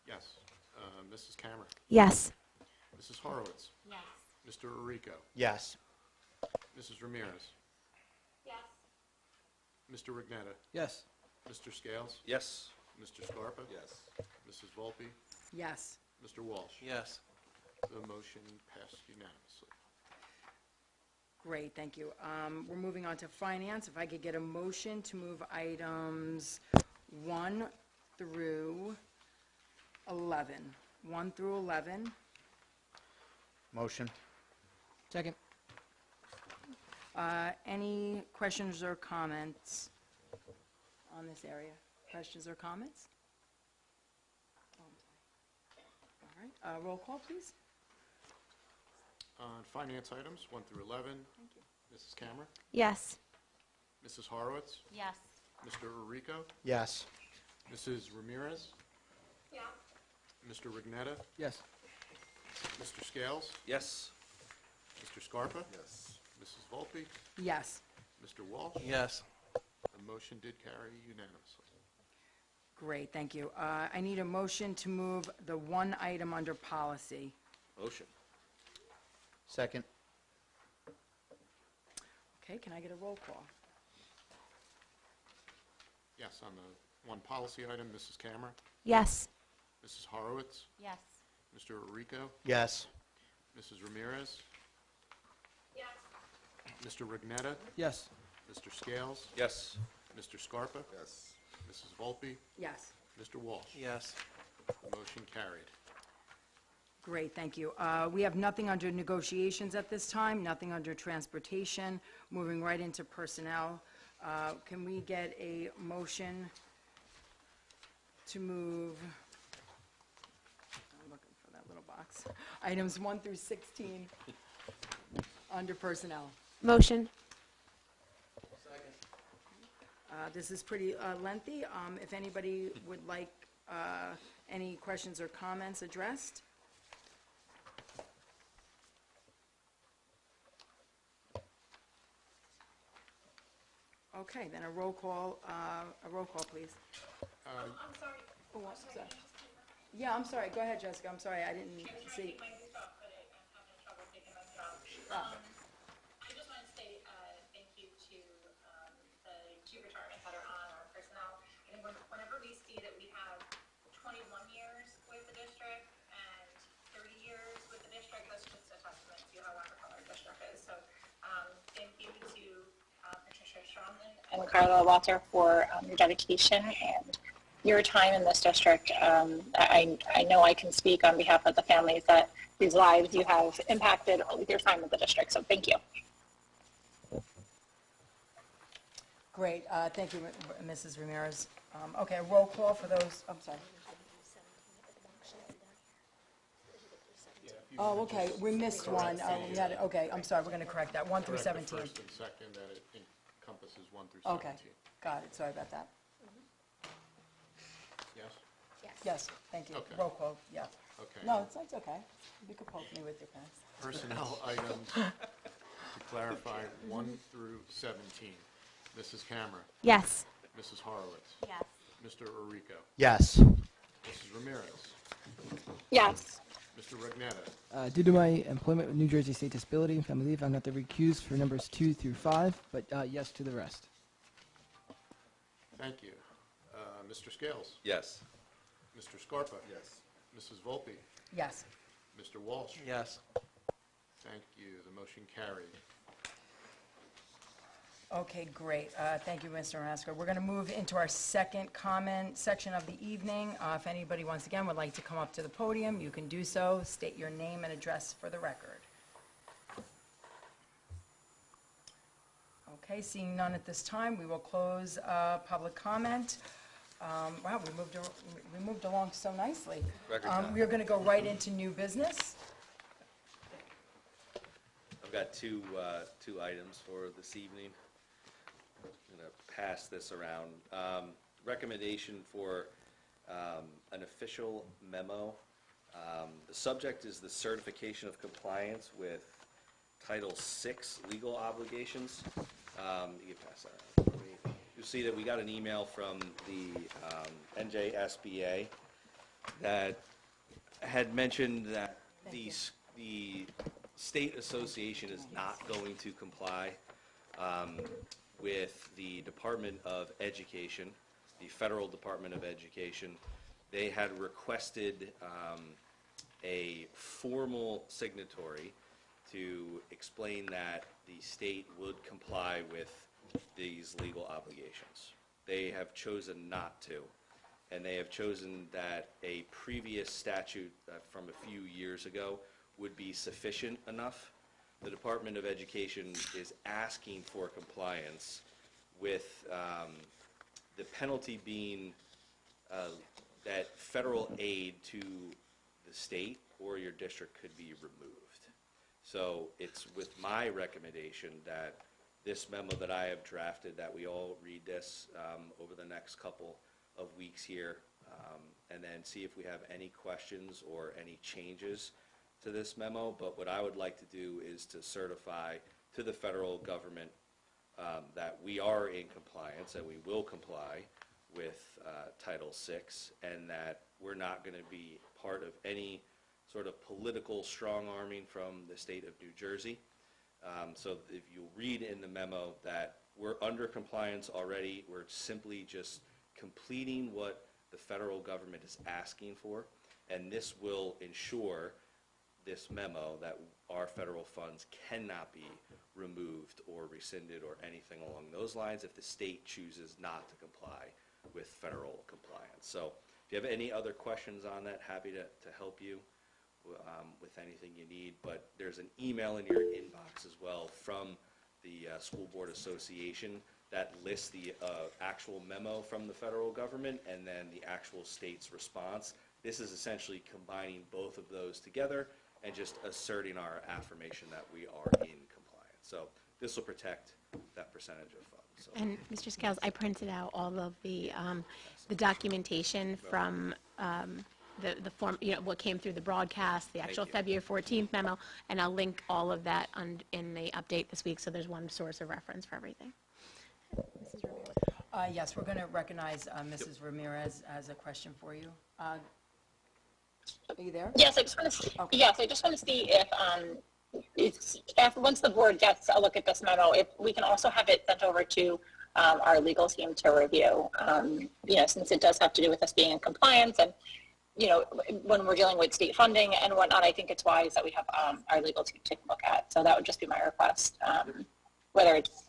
Speaker 14: Yes. Mrs. Camera,
Speaker 9: Yes.
Speaker 14: Mrs. Horowitz,
Speaker 10: Yes.
Speaker 14: Mr. Orico,
Speaker 15: Yes.
Speaker 14: Mrs. Ramirez,
Speaker 12: Yes.
Speaker 14: Mr. Rignetta,
Speaker 6: Yes.
Speaker 14: Mr. Scales,
Speaker 2: Yes.
Speaker 14: Mr. Scarpa,
Speaker 2: Yes.
Speaker 14: Mrs. Volpe,
Speaker 1: Yes.
Speaker 14: Mr. Walsh.
Speaker 8: Yes.
Speaker 14: The motion passed unanimously.
Speaker 1: Great, thank you. We're moving on to finance. If I could get a motion to move items 1 through 11. 1 through 11.
Speaker 15: Motion.
Speaker 6: Second.
Speaker 1: Any questions or comments on this area? Questions or comments? Oh, I'm sorry. All right, roll call, please.
Speaker 14: On finance items 1 through 11.
Speaker 1: Thank you.
Speaker 14: Mrs. Camera,
Speaker 9: Yes.
Speaker 14: Mrs. Horowitz,
Speaker 10: Yes.
Speaker 14: Mr. Orico,
Speaker 15: Yes.
Speaker 14: Mrs. Ramirez,
Speaker 12: Yeah.
Speaker 14: Mr. Rignetta,
Speaker 6: Yes.
Speaker 14: Mr. Scales,
Speaker 2: Yes.
Speaker 14: Mr. Scarpa,
Speaker 11: Yes.
Speaker 14: Mrs. Volpe,
Speaker 1: Yes.
Speaker 14: Mr. Walsh.
Speaker 8: Yes.
Speaker 14: The motion did carry unanimously.
Speaker 1: Great, thank you. I need a motion to move the one item under policy.
Speaker 2: Motion.
Speaker 15: Second.
Speaker 1: Okay, can I get a roll call?
Speaker 14: Yes, on the one policy item, Mrs. Camera,
Speaker 9: Yes.
Speaker 14: Mrs. Horowitz,
Speaker 10: Yes.
Speaker 14: Mr. Orico,
Speaker 15: Yes.
Speaker 14: Mrs. Ramirez,
Speaker 12: Yes.
Speaker 14: Mr. Rignetta,
Speaker 6: Yes.
Speaker 14: Mr. Scales,
Speaker 2: Yes.
Speaker 14: Mr. Scarpa,
Speaker 11: Yes.
Speaker 14: Mrs. Volpe,
Speaker 1: Yes.
Speaker 14: Mr. Walsh.
Speaker 8: Yes.
Speaker 14: The motion carried.
Speaker 1: Great, thank you. We have nothing under negotiations at this time, nothing under transportation. Moving right into personnel. Can we get a motion to move, I'm looking for that little box, items 1 through 16 under personnel?
Speaker 9: Motion.
Speaker 1: This is pretty lengthy. If anybody would like any questions or comments addressed? Okay, then a roll call, please.
Speaker 12: I'm sorry.
Speaker 1: Oh, I'm sorry. Yeah, I'm sorry. Go ahead, Jessica. I'm sorry, I didn't see.
Speaker 12: My new job, but I'm having trouble taking this job. I just want to say thank you to the two departments that are on our personnel. I think whenever we see that we have 21 years with the district and 30 years with the district, that's just a testament to how wonderful our district is. So thank you to Patricia Strongman and Carla Walter for your dedication and your time in this district. I know I can speak on behalf of the families whose lives you have impacted with your time with the district, so thank you.
Speaker 1: Great, thank you, Mrs. Ramirez. Okay, a roll call for those, I'm sorry. Oh, okay, we missed one. We had, okay, I'm sorry, we're going to correct that, 1 through
Speaker 14: Correct the
Speaker 1: 17.
Speaker 14: first and second, that it encompasses 1 through 17.
Speaker 1: Okay, got it, sorry about that.
Speaker 14: Yes?
Speaker 1: Yes, thank you.
Speaker 14: Okay.
Speaker 1: Roll call, yeah.
Speaker 14: Okay.
Speaker 1: No, it's okay. You could poke me with your pen.
Speaker 14: Personnel items, to clarify, 1 through 17. Mrs. Camera,
Speaker 9: Yes.
Speaker 14: Mrs. Horowitz,
Speaker 10: Yes.
Speaker 14: Mr. Orico,
Speaker 15: Yes.
Speaker 14: Mrs. Ramirez,
Speaker 12: Yes.
Speaker 14: Mr. Rignetta,
Speaker 6: Due to my employment with New Jersey State Disability and Family Leave, I'm not the recused for numbers 2 through 5, but yes to the rest.
Speaker 14: thank you. Mr. Scales,
Speaker 2: Yes.
Speaker 14: Mr. Scarpa,
Speaker 11: Yes.
Speaker 14: Mrs. Volpe,
Speaker 1: Yes.
Speaker 14: Mr. Walsh.
Speaker 8: Yes.
Speaker 14: Thank you. The motion carried.
Speaker 1: Okay, great. Thank you, Mr. Masker. We're going to move into our second comment section of the evening. If anybody, once again, would like to come up to the podium, you can do so. State your name and address for the record. Okay, seeing none at this time, we will close public comment. Wow, we moved along so nicely.
Speaker 2: Record time.
Speaker 1: We are going to go right into new business.
Speaker 2: I've got two items for this evening. I'm going to pass this around. Recommendation for an official memo. The subject is the certification of compliance with Title VI legal obligations. You can pass that around. You'll see that we got an email from the NJSBA that had mentioned that the state association is not going to comply with the Department of Education, the Federal Department of Education. They had requested a formal signatory to explain that the state would comply with these legal obligations. They have chosen not to, and they have chosen that a previous statute from a few years ago would be sufficient enough. The Department of Education is asking for compliance with the penalty being that federal aid to the state or your district could be removed. So it's with my recommendation that this memo that I have drafted, that we all read this over the next couple of weeks here, and then see if we have any questions or any changes to this memo. But what I would like to do is to certify to the federal government that we are in compliance and we will comply with Title VI, and that we're not going to be part of any sort of political strong-arming from the state of New Jersey. So if you read in the memo that we're under compliance already, we're simply just completing what the federal government is asking for, and this will ensure, this memo, that our federal funds cannot be removed or rescinded or anything along those lines if the state chooses not to comply with federal compliance. So if you have any other questions on that, happy to help you with anything you need. But there's an email in your inbox as well from the School Board Association that lists the actual memo from the federal government and then the actual state's response. This is essentially combining both of those together and just asserting our affirmation that we are in compliance. So this will protect that percentage of funds. So.
Speaker 3: And Mr. Scales, I printed out all of the documentation from the form, what came through the broadcast, the actual February 14th memo, and I'll link all of that in the update this week, so there's one source of reference for everything. Mrs. Ramirez.
Speaker 1: Yes, we're going to recognize Mrs. Ramirez as a question for you. Are you there?
Speaker 12: Yes, I just want to.
Speaker 1: Okay.
Speaker 12: Yes, I just want to see if once the board gets a look at this memo, if we can also have it sent over to our legal team to review. Since it does have to do with us being in compliance, and when we're dealing with state funding and whatnot, I think it's wise that we have our legal team take a look at. So that would just be my request. Whether it's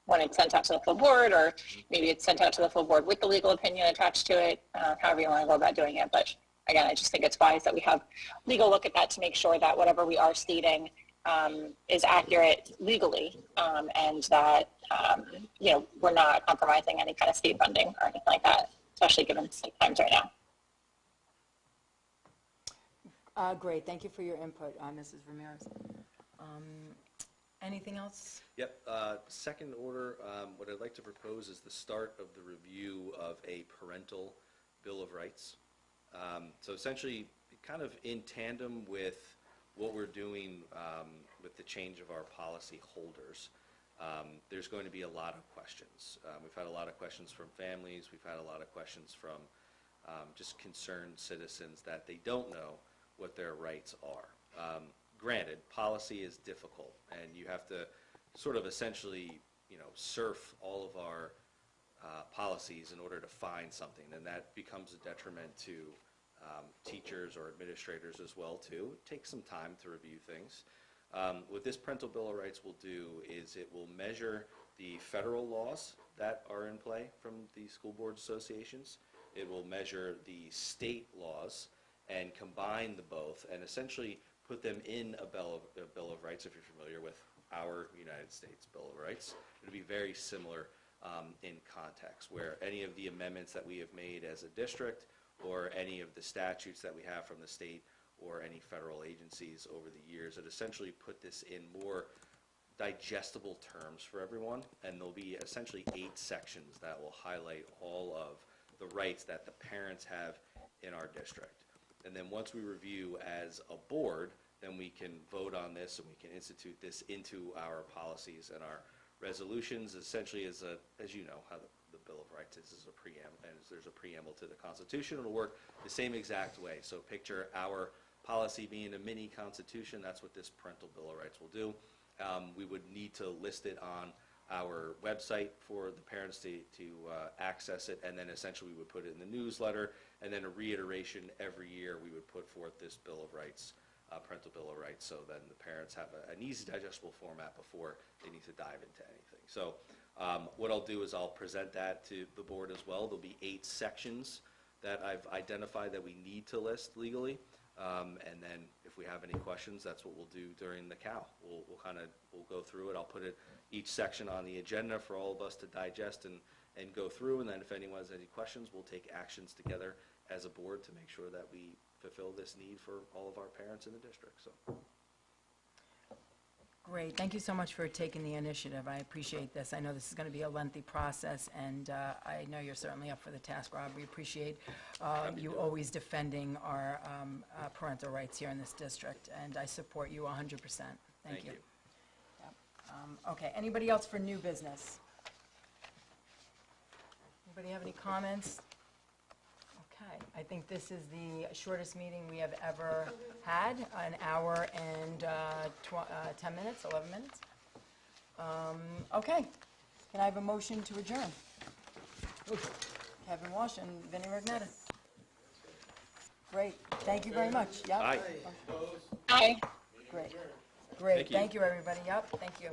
Speaker 12: when it's sent out to the full board, or maybe it's sent out to the full board with the legal opinion attached to it, however you want to go about doing it. But again, I just think it's wise that we have legal look at that to make sure that whatever we are stating is accurate legally, and that we're not compromising any kind of state funding or anything like that, especially given times right now.
Speaker 1: Great, thank you for your input, Mrs. Ramirez. Anything else?
Speaker 2: Yep. Second order, what I'd like to propose is the start of the review of a parental Bill of Rights. So essentially, kind of in tandem with what we're doing with the change of our policy holders, there's going to be a lot of questions. We've had a lot of questions from families. We've had a lot of questions from just concerned citizens that they don't know what their rights are. Granted, policy is difficult, and you have to sort of essentially, surf all of our policies in order to find something, and that becomes a detriment to teachers or administrators as well too. It takes some time to review things. What this parental Bill of Rights will do is it will measure the federal laws that are in play from the school board associations. It will measure the state laws and combine the both and essentially put them in a Bill of Rights, if you're familiar with our United States Bill of Rights. It'll be very similar in context, where any of the amendments that we have made as a district or any of the statutes that we have from the state or any federal agencies over the years, it essentially put this in more digestible terms for everyone, and there'll be essentially 8 sections that will highlight all of the rights that the parents have in our district. And then once we review as a board, then we can vote on this and we can institute this into our policies and our resolutions. Essentially, as you know, how the Bill of Rights is a preamble, and there's a preamble to the Constitution. It'll work the same exact way. So picture our policy being a mini Constitution. That's what this parental Bill of Rights will do. We would need to list it on our website for the parents to access it, and then essentially we would put it in the newsletter, and then a reiteration every year we would put forth this Bill of Rights, parental Bill of Rights, so then the parents have an easy digestible format before they need to dive into anything. So what I'll do is I'll present that to the board as well. There'll be 8 sections that I've identified that we need to list legally. And then if we have any questions, that's what we'll do during the COW. We'll go through it. I'll put each section on the agenda for all of us to digest and go through. And then if anyone has any questions, we'll take actions together as a board to make sure that we fulfill this need for all of our parents in the district. So.
Speaker 1: Great. Thank you so much for taking the initiative. I appreciate this. I know this is going to be a lengthy process, and I know you're certainly up for the task, Rob. We appreciate you always defending our parental rights here in this district, and I support you 100%. Thank you. Yep. Okay. Anybody else for new business? Anybody have any comments? Okay. I think this is the shortest meeting we have ever had, an hour and 10 minutes, 11 minutes. Okay. Can I have a motion to adjourn? Kevin Walsh and Vinnie Regnetta. Great. Thank you very much. Yep.
Speaker 2: Aye.
Speaker 12: Aye.
Speaker 1: Great. Great.
Speaker 2: Thank you.
Speaker 1: Thank you, everybody. Yep. Thank you.